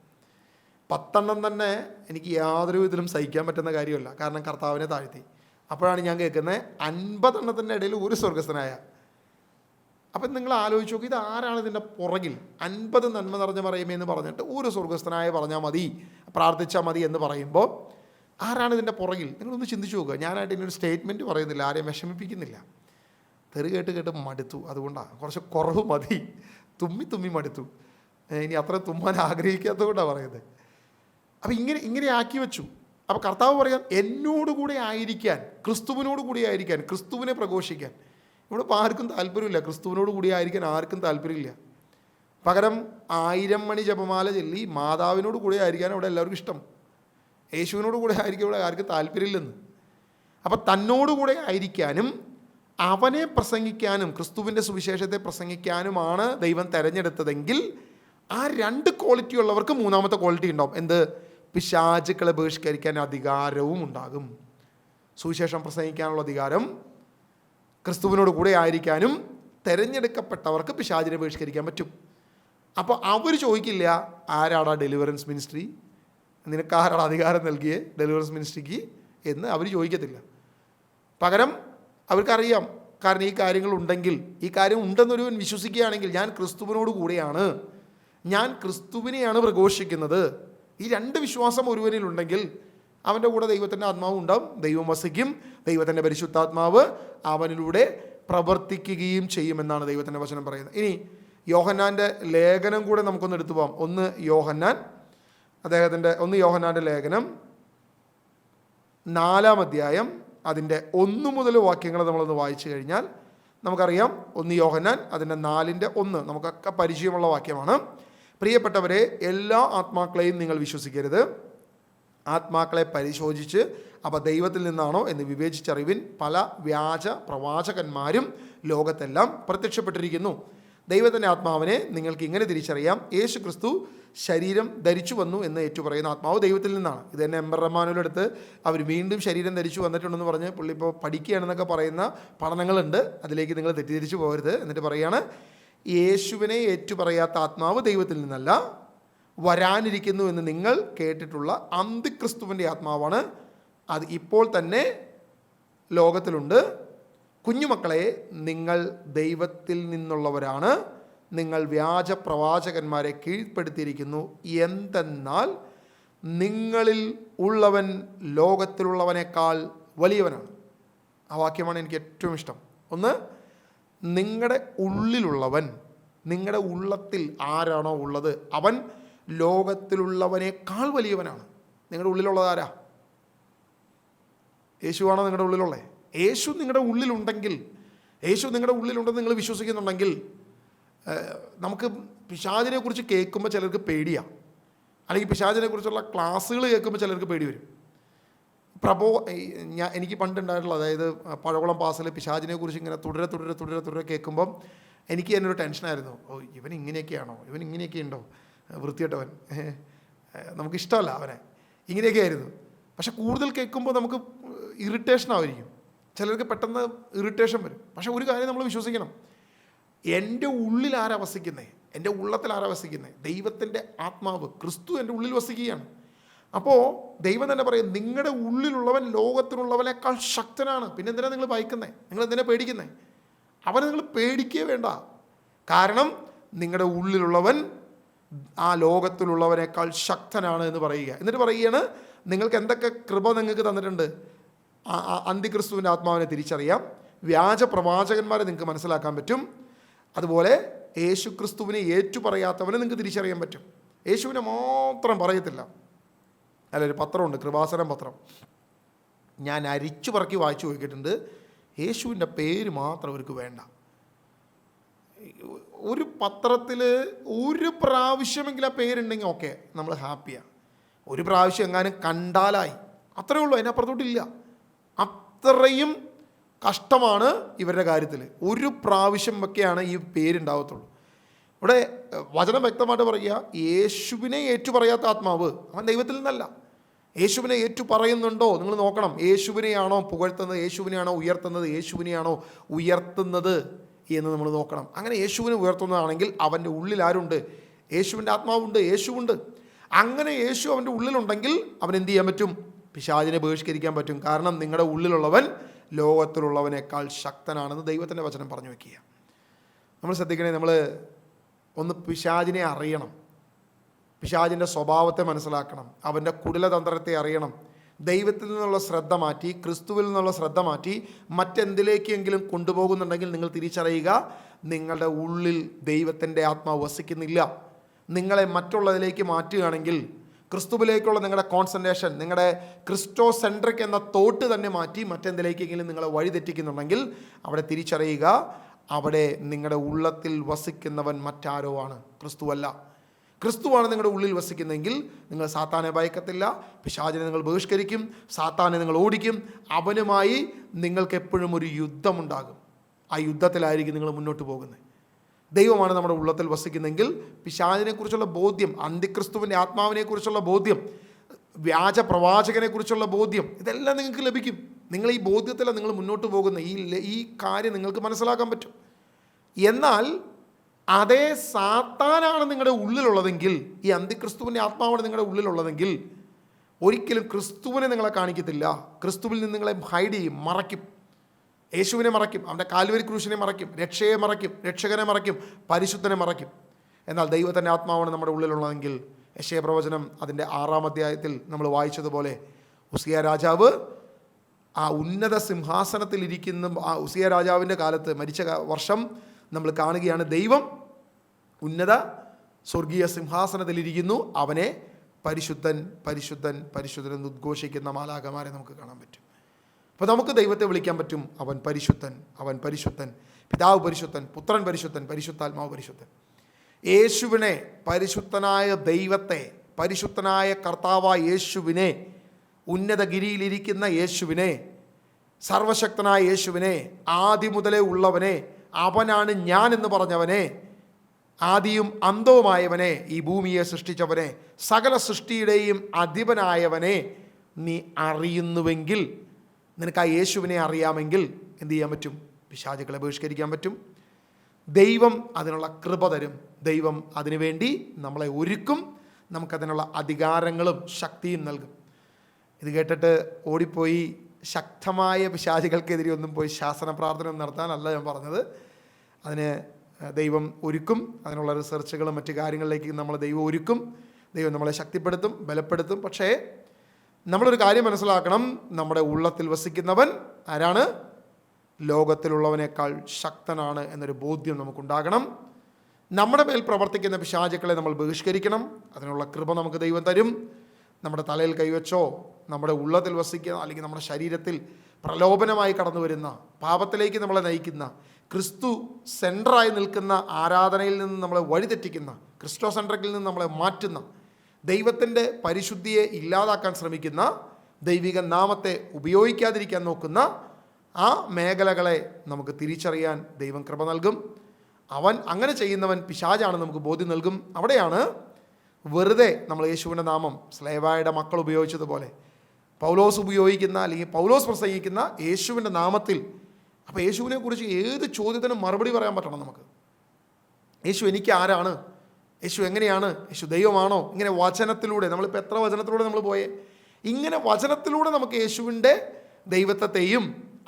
10 തന്നെ എനിക്ക് യാതൊരു വിധത്തിലും സഹിക്കാൻ പറ്റുന്ന കാര്യമല്ല, കാരണം കർത്താവിനെ താഴ്ത്തി. അപ്പോഴാണ് ഞാൻ കേൾക്കുന്നത് 50 ഇടയിൽ ഒരു സ്വർഗസ്ഥനായ. അപ്പം നിങ്ങൾ ആലോചിച്ച് നോക്കി, ഇത് ആരാണ് ഇതിൻ്റെ പുറകിൽ? 50 നന്മ നിറഞ്ഞ പറയുമേ എന്ന് പറഞ്ഞിട്ട് ഒരു സ്വർഗസ്ഥനായ പറഞ്ഞാൽ മതി, പ്രാർത്ഥിച്ചാൽ മതി എന്ന് പറയുമ്പോൾ ആരാണ് ഇതിൻ്റെ പുറകിൽ? നിങ്ങളൊന്ന് ചിന്തിച്ച് നോക്കുക. ഞാനായിട്ട് ഇനിയൊരു സ്റ്റേറ്റ്മെൻറ്റ് പറയുന്നില്ല, ആരെയും വിഷമിപ്പിക്കുന്നില്ല. തെറി കേട്ട് മടുത്തു, അതുകൊണ്ടാണ് കുറച്ച് കുറവ് മതി. തുമ്മി മടുത്തു. ഇനി അത്ര തുമ്മാൻ ആഗ്രഹിക്കാത്തതുകൊണ്ടാണ് പറയുന്നത്. അപ്പം ഇങ്ങനെ ആക്കി വെച്ചു. അപ്പോൾ കർത്താവ് പറയാം, എന്നോടുകൂടെ ആയിരിക്കാൻ, ക്രിസ്തുവിനോട് കൂടി ആയിരിക്കാൻ, ക്രിസ്തുവിനെ പ്രഘോഷിക്കാൻ. ഇവിടെ ഇപ്പോൾ ആർക്കും താല്പര്യമില്ല, ക്രിസ്തുവിനോട് കൂടി ആയിരിക്കാൻ ആർക്കും താല്പര്യമില്ല. പകരം 1000 മണി ജപമാല ചൊല്ലി മാതാവിനോട് കൂടെ ആയിരിക്കാൻ അവിടെ എല്ലാവർക്കും ഇഷ്ടം. യേശുവിനോട് കൂടെ ആയിരിക്കും ഇവിടെ ആർക്കും താല്പര്യമില്ലെന്ന്. അപ്പം തന്നോടുകൂടെ ആയിരിക്കാനും അവനെ പ്രസംഗിക്കാനും ക്രിസ്തുവിൻ്റെ സുവിശേഷത്തെ പ്രസംഗിക്കാനുമാണ് ദൈവം തിരഞ്ഞെടുത്തതെങ്കിൽ ആ 2 ക്വാളിറ്റി ഉള്ളവർക്ക് 3ാമത്തെ ക്വാളിറ്റി ഉണ്ടാവും. എന്ത്? പിശാചുക്കളെ ബഹിഷ്കരിക്കാൻ അധികാരവും ഉണ്ടാകും. സുവിശേഷം പ്രസംഗിക്കാനുള്ള അധികാരം, ക്രിസ്തുവിനോട് കൂടെ ആയിരിക്കാനും തിരഞ്ഞെടുക്കപ്പെട്ടവർക്ക് പിശാചിനെ ബഹിഷ്കരിക്കാൻ പറ്റും. അപ്പോൾ അവർ ചോദിക്കില്ല, ആരാടാ ഡെലിവറൻസ് മിനിസ്ട്രി, നിനക്ക് ആരാടാ അധികാരം നൽകിയേ ഡെലിവറൻസ് മിനിസ്ട്രിക്ക് എന്ന് അവർ ചോദിക്കത്തില്ല. പകരം അവർക്കറിയാം, കാരണം ഈ കാര്യങ്ങളുണ്ടെങ്കിൽ, ഈ കാര്യം ഉണ്ടെന്നൊരുവൻ വിശ്വസിക്കുകയാണെങ്കിൽ ഞാൻ ക്രിസ്തുവിനോട് കൂടെയാണ്, ഞാൻ ക്രിസ്തുവിനെയാണ് പ്രഘോഷിക്കുന്നത്. ഈ 2 വിശ്വാസം ഒരുവനിലുണ്ടെങ്കിൽ അവൻ്റെ കൂടെ ദൈവത്തിൻ്റെ ആത്മാവ് ഉണ്ടാവും, ദൈവം വസിക്കും, ദൈവത്തിൻ്റെ പരിശുദ്ധാത്മാവ് അവനിലൂടെ പ്രവർത്തിക്കുകയും ചെയ്യുമെന്നാണ് ദൈവത്തിൻ്റെ വചനം പറയുന്നത്. ഇനി യോഹന്നാൻ്റെ ലേഖനം കൂടെ നമുക്കൊന്ന് എടുത്തു പോകാം. 1 യോഹന്നാൻ്റെ ലേഖനം 4-ാം അധ്യായം അതിൻ്റെ 1 മുതൽ വാക്യങ്ങൾ നമ്മളൊന്ന് വായിച്ചു കഴിഞ്ഞാൽ നമുക്കറിയാം. 1 യോഹന്നാൻ അതിൻ്റെ 4:1 നമുക്കൊക്കെ പരിചയമുള്ള വാക്യമാണ്. പ്രിയപ്പെട്ടവരെ, എല്ലാ ആത്മാക്കളെയും നിങ്ങൾ വിശ്വസിക്കരുത്, ആത്മാക്കളെ പരിശോധിച്ച് അവ ദൈവത്തിൽ നിന്നാണോ എന്ന് വിവേചിച്ചറിവിൻ. പല വ്യാജ പ്രവാചകന്മാരും ലോകത്തെല്ലാം പ്രത്യക്ഷപ്പെട്ടിരിക്കുന്നു. ദൈവത്തിൻ്റെ ആത്മാവിനെ നിങ്ങൾക്ക് ഇങ്ങനെ തിരിച്ചറിയാം: യേശു ക്രിസ്തു ശരീരം ധരിച്ചു വന്നു എന്ന് ഏറ്റുപറയുന്ന ആത്മാവ് ദൈവത്തിൽ നിന്നാണ്. ഇത് തന്നെ എംബർ റഹ്മാനുവിൻ്റെ അടുത്ത് അവർ വീണ്ടും ശരീരം ധരിച്ചു വന്നിട്ടുണ്ടെന്ന് പറഞ്ഞ് പുള്ളി ഇപ്പോൾ പഠിക്കുകയാണെന്നൊക്കെ പറയുന്ന പഠനങ്ങളുണ്ട്. അതിലേക്ക് നിങ്ങൾ തെറ്റിദ്ധരിച്ചു പോകരുത്. എന്നിട്ട് പറയുകയാണ്, യേശുവിനെ ഏറ്റുപറയാത്ത ആത്മാവ് ദൈവത്തിൽ നിന്നല്ല, വരാനിരിക്കുന്നു എന്ന് നിങ്ങൾ കേട്ടിട്ടുള്ള അന്തിക്രിസ്തുവിൻ്റെ ആത്മാവാണ്. അത് ഇപ്പോൾ തന്നെ ലോകത്തിലുണ്ട്. കുഞ്ഞുമക്കളെ, നിങ്ങൾ ദൈവത്തിൽ നിന്നുള്ളവരാണ്, നിങ്ങൾ വ്യാജ പ്രവാചകന്മാരെ കീഴ്പ്പെടുത്തിയിരിക്കുന്നു. എന്തെന്നാൽ നിങ്ങളിൽ ഉള്ളവൻ ലോകത്തിലുള്ളവനേക്കാൾ വലിയവനാണ്. ആ വാക്യമാണ് എനിക്ക് ഏറ്റവും ഇഷ്ടം. ഒന്ന്, നിങ്ങളുടെ ഉള്ളിലുള്ളവൻ, നിങ്ങളുടെ ഉള്ളത്തിൽ ആരാണോ ഉള്ളത് അവൻ ലോകത്തിലുള്ളവനേക്കാൾ വലിയവനാണ്. നിങ്ങളുടെ ഉള്ളിലുള്ളത് ആരാ? യേശുവാണോ നിങ്ങളുടെ ഉള്ളിലുള്ളത്? യേശു നിങ്ങളുടെ ഉള്ളിലുണ്ടെങ്കിൽ, യേശു നിങ്ങളുടെ ഉള്ളിലുണ്ടെന്ന് നിങ്ങൾ വിശ്വസിക്കുന്നുണ്ടെങ്കിൽ, നമുക്ക് പിശാചിനെക്കുറിച്ച് കേൾക്കുമ്പോൾ ചിലർക്ക് പേടിയാണ്, അല്ലെങ്കിൽ പിശാചിനെക്കുറിച്ചുള്ള ക്ലാസ്സുകൾ കേൾക്കുമ്പോൾ ചിലർക്ക് പേടി വരും. എനിക്ക് പണ്ടുണ്ടായിട്ടുള്ള, അതായത് പഴകുളം പാസിൽ പിശാചിനെക്കുറിച്ച് ഇങ്ങനെ തുടരെ കേൾക്കുമ്പം എനിക്ക് തന്നെ ഒരു ടെൻഷനായിരുന്നു. ഇവൻ ഇങ്ങനെയൊക്കെയാണോ, ഇവൻ ഇങ്ങനെയൊക്കെ ഉണ്ടോ, വൃത്തികെട്ടവൻ, നമുക്കിഷ്ടമല്ല അവനെ, ഇങ്ങനെയൊക്കെ ആയിരുന്നു. പക്ഷെ കൂടുതൽ കേൾക്കുമ്പോൾ നമുക്ക് ഇറിറ്റേഷനായിരിക്കും. ചിലർക്ക് പെട്ടെന്ന് ഇറിറ്റേഷൻ വരും. പക്ഷെ ഒരു കാര്യം നമ്മൾ വിശ്വസിക്കണം, എൻ്റെ ഉള്ളിൽ ആരാ വസിക്കുന്നത്, എൻ്റെ ഉള്ളത്തിൽ ആരാ വസിക്കുന്നത്? ദൈവത്തിൻ്റെ ആത്മാവ്, ക്രിസ്തു എൻ്റെ ഉള്ളിൽ വസിക്കുകയാണ്. അപ്പോൾ ദൈവം തന്നെ പറയും, നിങ്ങളുടെ ഉള്ളിലുള്ളവൻ ലോകത്തിലുള്ളവനേക്കാൾ ശക്തനാണ്. പിന്നെ എന്തിനാണ് നിങ്ങൾ ഭയക്കുന്നത്? നിങ്ങൾ എന്തിനാ പേടിക്കുന്നത്? അവനെ നിങ്ങൾ പേടിക്കേ വേണ്ട. കാരണം നിങ്ങളുടെ ഉള്ളിലുള്ളവൻ ആ ലോകത്തിലുള്ളവനേക്കാൾ ശക്തനാണ് എന്ന് പറയുക. എന്നിട്ട് പറയുകയാണ്, നിങ്ങൾക്ക് എന്തൊക്കെ കൃപ നിങ്ങൾക്ക് തന്നിട്ടുണ്ട്. അന്തിക്രിസ്തുവിൻ്റെ ആത്മാവിനെ തിരിച്ചറിയാം, വ്യാജ പ്രവാചകന്മാരെ നിങ്ങൾക്ക് മനസ്സിലാക്കാൻ പറ്റും, അതുപോലെ യേശു ക്രിസ്തുവിനെ ഏറ്റുപറയാത്തവനെ നിങ്ങൾക്ക് തിരിച്ചറിയാൻ പറ്റും. യേശുവിനെ മാത്രം പറയത്തില്ല. ഒരു പത്രമുണ്ട്, കൃപാസനം പത്രം, ഞാൻ അരിച്ചു പറക്കി വായിച്ചു നോക്കിയിട്ടുണ്ട്. യേശുവിൻ്റെ പേര് മാത്രം അവർക്ക് വേണ്ട. ഒരു പത്രത്തിൽ ഒരു പ്രാവശ്യമെങ്കിലും ആ പേരുണ്ടെങ്കിൽ ഓക്കെ, നമ്മൾ ഹാപ്പിയാണ്. ഒരു പ്രാവശ്യം എങ്ങാനും കണ്ടാലായി, അത്രയേ ഉള്ളൂ, അതിനപ്പുറത്തോട്ടില്ല. അത്രയും കഷ്ടമാണ് ഇവരുടെ കാര്യത്തിൽ. ഒരു പ്രാവശ്യം ഒക്കെയാണ് ഈ പേരുണ്ടാവത്തുള്ളൂ. ഇവിടെ വചനം വ്യക്തമായിട്ട് പറയുക, യേശുവിനെ ഏറ്റുപറയാത്ത ആത്മാവ് അവൻ ദൈവത്തിൽ നിന്നല്ല. യേശുവിനെ ഏറ്റു പറയുന്നുണ്ടോ നിങ്ങൾ നോക്കണം. യേശുവിനെയാണോ പുകഴ്ത്തുന്നത്, യേശുവിനെയാണോ ഉയർത്തുന്നത്, യേശുവിനെയാണോ ഉയർത്തുന്നത് എന്ന് നമ്മൾ നോക്കണം. അങ്ങനെ യേശുവിനെ ഉയർത്തുന്നതാണെങ്കിൽ അവൻ്റെ ഉള്ളിൽ ആരുണ്ട്? യേശുവിൻ്റെ ആത്മാവുണ്ട്, യേശുവുണ്ട്. അങ്ങനെ യേശു അവൻ്റെ ഉള്ളിലുണ്ടെങ്കിൽ അവൻ എന്ത് ചെയ്യാൻ പറ്റും? പിശാചിനെ ബഹിഷ്കരിക്കാൻ പറ്റും. കാരണം നിങ്ങളുടെ ഉള്ളിലുള്ളവൻ ലോകത്തിലുള്ളവനേക്കാൾ ശക്തനാണെന്ന് ദൈവത്തിൻ്റെ വചനം പറഞ്ഞു വയ്ക്കുക. നമ്മൾ ശ്രദ്ധിക്കണേ, നമ്മൾ ഒന്ന് പിശാചിനെ അറിയണം, പിശാചിൻ്റെ സ്വഭാവത്തെ മനസ്സിലാക്കണം, അവൻ്റെ കുടിലതന്ത്രത്തെ അറിയണം. ദൈവത്തിൽ നിന്നുള്ള ശ്രദ്ധ മാറ്റി, ക്രിസ്തുവിൽ നിന്നുള്ള ശ്രദ്ധ മാറ്റി മറ്റെന്തിലേക്കെങ്കിലും കൊണ്ടുപോകുന്നുണ്ടെങ്കിൽ നിങ്ങൾ തിരിച്ചറിയുക, നിങ്ങളുടെ ഉള്ളിൽ ദൈവത്തിൻ്റെ ആത്മാവ് വസിക്കുന്നില്ല. നിങ്ങളെ മറ്റുള്ളതിലേക്ക് മാറ്റുകയാണെങ്കിൽ, ക്രിസ്തുവിലേക്കുള്ള നിങ്ങളുടെ കോൺസെൻട്രേഷൻ, നിങ്ങളുടെ ക്രിസ്റ്റോ സെൻട്രിക് എന്ന തോട്ട് തന്നെ മാറ്റി മറ്റെന്തിലേക്കെങ്കിലും നിങ്ങളെ വഴിതെറ്റിക്കുന്നുണ്ടെങ്കിൽ അവിടെ തിരിച്ചറിയുക, അവിടെ നിങ്ങളുടെ ഉള്ളത്തിൽ വസിക്കുന്നവൻ മറ്റാരോ ആണ്, ക്രിസ്തുവല്ല. ക്രിസ്തുവാണ് നിങ്ങളുടെ ഉള്ളിൽ വസിക്കുന്നതെങ്കിൽ നിങ്ങൾ സാത്താനെ ഭയക്കത്തില്ല, പിശാചിനെ നിങ്ങൾ ബഹിഷ്കരിക്കും, സാത്താനെ നിങ്ങൾ ഓടിക്കും. അവനുമായി നിങ്ങൾക്ക് എപ്പോഴും ഒരു യുദ്ധമുണ്ടാകും. ആ യുദ്ധത്തിലായിരിക്കും നിങ്ങൾ മുന്നോട്ട് പോകുന്നത്. ദൈവമാണ് നമ്മുടെ ഉള്ളത്തിൽ വസിക്കുന്നതെങ്കിൽ പിശാചിനെക്കുറിച്ചുള്ള ബോധ്യം, അന്തിക്രിസ്തുവിൻ്റെ ആത്മാവിനെക്കുറിച്ചുള്ള ബോധ്യം, വ്യാജ പ്രവാചകനെക്കുറിച്ചുള്ള ബോധ്യം, ഇതെല്ലാം നിങ്ങൾക്ക് ലഭിക്കും. നിങ്ങൾ ഈ ബോധ്യത്തിലാണ് നിങ്ങൾ മുന്നോട്ട് പോകുന്ന ഈ കാര്യം നിങ്ങൾക്ക് മനസ്സിലാക്കാൻ പറ്റും. എന്നാൽ അതേ സാത്താനാണ് നിങ്ങളുടെ ഉള്ളിലുള്ളതെങ്കിൽ, ഈ അന്തിക്രിസ്തുവിൻ്റെ ആത്മാവാണ് നിങ്ങളുടെ ഉള്ളിലുള്ളതെങ്കിൽ ഒരിക്കലും ക്രിസ്തുവിനെ നിങ്ങളെ കാണിക്കത്തില്ല. ക്രിസ്തുവിൽ നിന്ന് നിങ്ങളെ ഹൈഡ് ചെയ്യും, മറയ്ക്കും. യേശുവിനെ മറയ്ക്കും, അവൻ്റെ കാൽവരി ക്രൂശിനെ മറയ്ക്കും, രക്ഷയെ മറയ്ക്കും, രക്ഷകനെ മറയ്ക്കും, പരിശുദ്ധനെ മറയ്ക്കും. എന്നാൽ ദൈവത്തിൻ്റെ ആത്മാവാണ് നമ്മുടെ ഉള്ളിലുള്ളതെങ്കിൽ യെശയ്യാ പ്രവചനം അതിൻ്റെ 6-ാം അധ്യായത്തിൽ നമ്മൾ വായിച്ചതുപോലെ ഉസിയ രാജാവ് ആ ഉന്നത സിംഹാസനത്തിൽ ഇരിക്കുന്ന, ആ ഉസിയ രാജാവിൻ്റെ കാലത്ത് മരിച്ച വർഷം നമ്മൾ കാണുകയാണ്, ദൈവം ഉന്നത സ്വർഗീയ സിംഹാസനത്തിലിരിക്കുന്നു, അവനെ പരിശുദ്ധൻ പരിശുദ്ധൻ പരിശുദ്ധൻ എന്ന് ഉദ്ഘോഷിക്കുന്ന മാലാഖമാരെ നമുക്ക് കാണാൻ പറ്റും. അപ്പോൾ നമുക്ക് ദൈവത്തെ വിളിക്കാൻ പറ്റും, അവൻ പരിശുദ്ധൻ, അവൻ പരിശുദ്ധൻ, പിതാവ് പരിശുദ്ധൻ, പുത്രൻ പരിശുദ്ധൻ, പരിശുദ്ധാത്മാവ് പരിശുദ്ധൻ. യേശുവിനെ, പരിശുദ്ധനായ ദൈവത്തെ, പരിശുദ്ധനായ കർത്താവായ യേശുവിനെ, ഉന്നതഗിരിയിലിരിക്കുന്ന യേശുവിനെ, സർവശക്തനായ യേശുവിനെ, ആദി മുതലേ ഉള്ളവനെ, അവനാണ് ഞാൻ എന്ന് പറഞ്ഞവനെ, ആദിയും അന്തവുമായവനെ, ഈ ഭൂമിയെ സൃഷ്ടിച്ചവനെ, സകല സൃഷ്ടിയുടെയും അധിപനായവനെ നീ അറിയുന്നുവെങ്കിൽ, നിനക്ക് ആ യേശുവിനെ അറിയാമെങ്കിൽ എന്ത് ചെയ്യാൻ പറ്റും? പിശാചുക്കളെ ബഹിഷ്കരിക്കാൻ പറ്റും. ദൈവം അതിനുള്ള കൃപ തരും. ദൈവം അതിനുവേണ്ടി നമ്മളെ ഒരുക്കും. നമുക്കതിനുള്ള അധികാരങ്ങളും ശക്തിയും നൽകും. ഇത് കേട്ടിട്ട് ഓടിപ്പോയി ശക്തമായ പിശാചുകൾക്കെതിരെ ഒന്നും പോയി ശാസന പ്രാർത്ഥന നടത്താനല്ല ഞാൻ പറഞ്ഞത്. അതിന് ദൈവം ഒരുക്കും. അതിനുള്ള റിസർച്ചുകളും മറ്റു കാര്യങ്ങളിലേക്ക് നമ്മളെ ദൈവം ഒരുക്കും. ദൈവം നമ്മളെ ശക്തിപ്പെടുത്തും, ബലപ്പെടുത്തും. പക്ഷേ നമ്മളൊരു കാര്യം മനസ്സിലാക്കണം, നമ്മുടെ ഉള്ളത്തിൽ വസിക്കുന്നവൻ ആരാണ്? ലോകത്തിലുള്ളവനേക്കാൾ ശക്തനാണ് എന്നൊരു ബോധ്യം നമുക്കുണ്ടാകണം. നമ്മുടെ മേൽ പ്രവർത്തിക്കുന്ന പിശാചുക്കളെ നമ്മൾ ബഹിഷ്കരിക്കണം. അതിനുള്ള കൃപ നമുക്ക് ദൈവം തരും. നമ്മുടെ തലയിൽ കൈവച്ചോ, നമ്മുടെ ഉള്ളത്തിൽ വസിക്കുന്ന, അല്ലെങ്കിൽ നമ്മുടെ ശരീരത്തിൽ പ്രലോഭനമായി കടന്നു വരുന്ന, പാപത്തിലേക്ക് നമ്മളെ നയിക്കുന്ന, ക്രിസ്തു സെൻറ്ററായി നിൽക്കുന്ന ആരാധനയിൽ നിന്ന് നമ്മളെ വഴിതെറ്റിക്കുന്ന, ക്രിസ്റ്റോ സെൻട്രിക്കിൽ നിന്ന് നമ്മളെ മാറ്റുന്ന, ദൈവത്തിൻ്റെ പരിശുദ്ധിയെ ഇല്ലാതാക്കാൻ ശ്രമിക്കുന്ന, ദൈവിക നാമത്തെ ഉപയോഗിക്കാതിരിക്കാൻ നോക്കുന്ന ആ മേഖലകളെ നമുക്ക് തിരിച്ചറിയാൻ ദൈവം കൃപ നൽകും. അവൻ അങ്ങനെ ചെയ്യുന്നവൻ പിശാചാണെന്ന് നമുക്ക് ബോധ്യം നൽകും. അവിടെയാണ് വെറുതെ നമ്മൾ യേശുവിൻ്റെ നാമം സ്ലേവായുടെ മക്കൾ ഉപയോഗിച്ചതുപോലെ പൗലോസ് ഉപയോഗിക്കുന്ന, അല്ലെങ്കിൽ പൗലോസ് പ്രസംഗിക്കുന്ന യേശുവിൻ്റെ നാമത്തിൽ. അപ്പോൾ യേശുവിനെ കുറിച്ച് ഏത് ചോദ്യത്തിനും മറുപടി പറയാൻ പറ്റണം നമുക്ക്. യേശു എനിക്ക് ആരാണ്? യേശു എങ്ങനെയാണ്? യേശു ദൈവമാണോ? ഇങ്ങനെ വചനത്തിലൂടെ, നമ്മളിപ്പോൾ എത്ര വചനത്തിലൂടെ നമ്മൾ പോയേ, ഇങ്ങനെ വചനത്തിലൂടെ നമുക്ക് യേശുവിൻ്റെ ദൈവത്വത്തെയും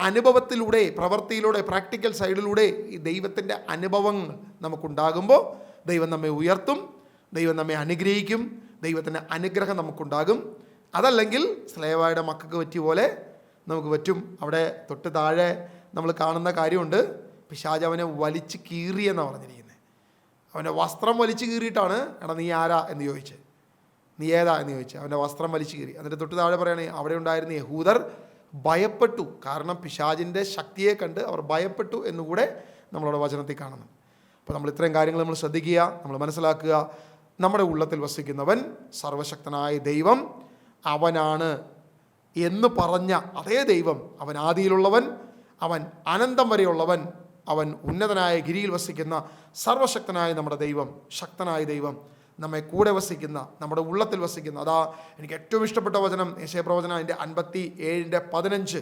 അനുഭവത്തിലൂടെ, പ്രവൃത്തിയിലൂടെ, പ്രാക്ടിക്കൽ സൈഡിലൂടെ ഈ ദൈവത്തിൻ്റെ അനുഭവങ്ങൾ നമുക്കുണ്ടാകുമ്പോൾ ദൈവം നമ്മെ ഉയർത്തും, ദൈവം നമ്മെ അനുഗ്രഹിക്കും, ദൈവത്തിൻ്റെ അനുഗ്രഹം നമുക്കുണ്ടാകും. അതല്ലെങ്കിൽ സ്ലേവായുടെ മക്കൾക്ക് പറ്റിയ പോലെ നമുക്ക് പറ്റും. അവിടെ തൊട്ട് താഴെ നമ്മൾ കാണുന്ന കാര്യമുണ്ട്, പിശാച് അവനെ വലിച്ച് കീറിയെന്നാണ് പറഞ്ഞിരിക്കുന്നത്. അവൻ്റെ വസ്ത്രം വലിച്ചു കീറിയിട്ടാണ്, എടാ നീ ആരാ എന്ന് ചോദിച്ച്, നീ ഏതാ എന്ന് ചോദിച്ചു. അവൻ്റെ വസ്ത്രം വലിച്ചു കീറി. എന്നിട്ട് തൊട്ട് താഴെ പറയണേ, അവിടെ ഉണ്ടായിരുന്ന യഹൂദർ ഭയപ്പെട്ടു. കാരണം പിശാചിൻ്റെ ശക്തിയെ കണ്ട് അവർ ഭയപ്പെട്ടു എന്നുകൂടെ നമ്മളവിടെ വചനത്തിൽ കാണുന്നു. അപ്പോൾ നമ്മൾ ഇത്രയും കാര്യങ്ങൾ നമ്മൾ ശ്രദ്ധിക്കുക, നമ്മൾ മനസ്സിലാക്കുക. നമ്മുടെ ഉള്ളത്തിൽ വസിക്കുന്നവൻ സർവശക്തനായ ദൈവം, അവനാണ് എന്ന് പറഞ്ഞ അതേ ദൈവം, അവൻ ആദിയിലുള്ളവൻ, അവൻ അനന്തം വരെയുള്ളവൻ, അവൻ ഉന്നതനായ ഗിരിയിൽ വസിക്കുന്ന സർവശക്തനായ നമ്മുടെ ദൈവം, ശക്തനായ ദൈവം, നമ്മെ കൂടെ വസിക്കുന്ന, നമ്മുടെ ഉള്ളത്തിൽ വസിക്കുന്ന. അതാ എനിക്ക് ഏറ്റവും ഇഷ്ടപ്പെട്ട വചനം യെശയ്യാപ്രവചനം അതിൻ്റെ 57:15.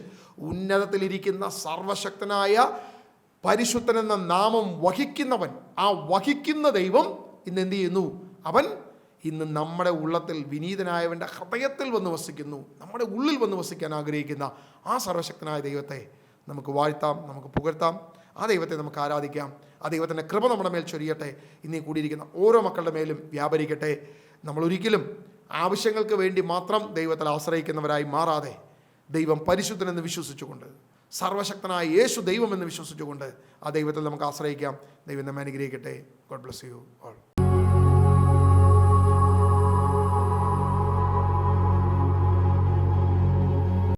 ഉന്നതത്തിലിരിക്കുന്ന സർവശക്തനായ പരിശുദ്ധനെന്ന നാമം വഹിക്കുന്നവൻ, ആ വഹിക്കുന്ന ദൈവം ഇന്ന് എന്ത് ചെയ്യുന്നു? അവൻ ഇന്ന് നമ്മുടെ ഉള്ളത്തിൽ, വിനീതനായവൻ്റെ ഹൃദയത്തിൽ വന്ന് വസിക്കുന്നു. നമ്മുടെ ഉള്ളിൽ വന്ന് വസിക്കാൻ ആഗ്രഹിക്കുന്ന ആ സർവശക്തനായ ദൈവത്തെ നമുക്ക് വാഴ്ത്താം, നമുക്ക് പുകഴ്ത്താം. ആ ദൈവത്തെ നമുക്ക് ആരാധിക്കാം. ആ ദൈവത്തിൻ്റെ കൃപ നമ്മുടെ മേൽ ചൊരിയട്ടെ. ഇന്നീ കൂടിയിരിക്കുന്ന ഓരോ മക്കളുടെ മേലും വ്യാപരിക്കട്ടെ. നമ്മളൊരിക്കലും ആവശ്യങ്ങൾക്ക് വേണ്ടി മാത്രം ദൈവത്തിൽ ആശ്രയിക്കുന്നവരായി മാറാതെ, ദൈവം പരിശുദ്ധനെന്ന് വിശ്വസിച്ചുകൊണ്ട്, സർവശക്തനായ യേശു ദൈവമെന്ന് വിശ്വസിച്ചുകൊണ്ട് ആ ദൈവത്തിൽ നമുക്ക് ആശ്രയിക്കാം. ദൈവം നമ്മെ അനുഗ്രഹിക്കട്ടെ. God bless you all.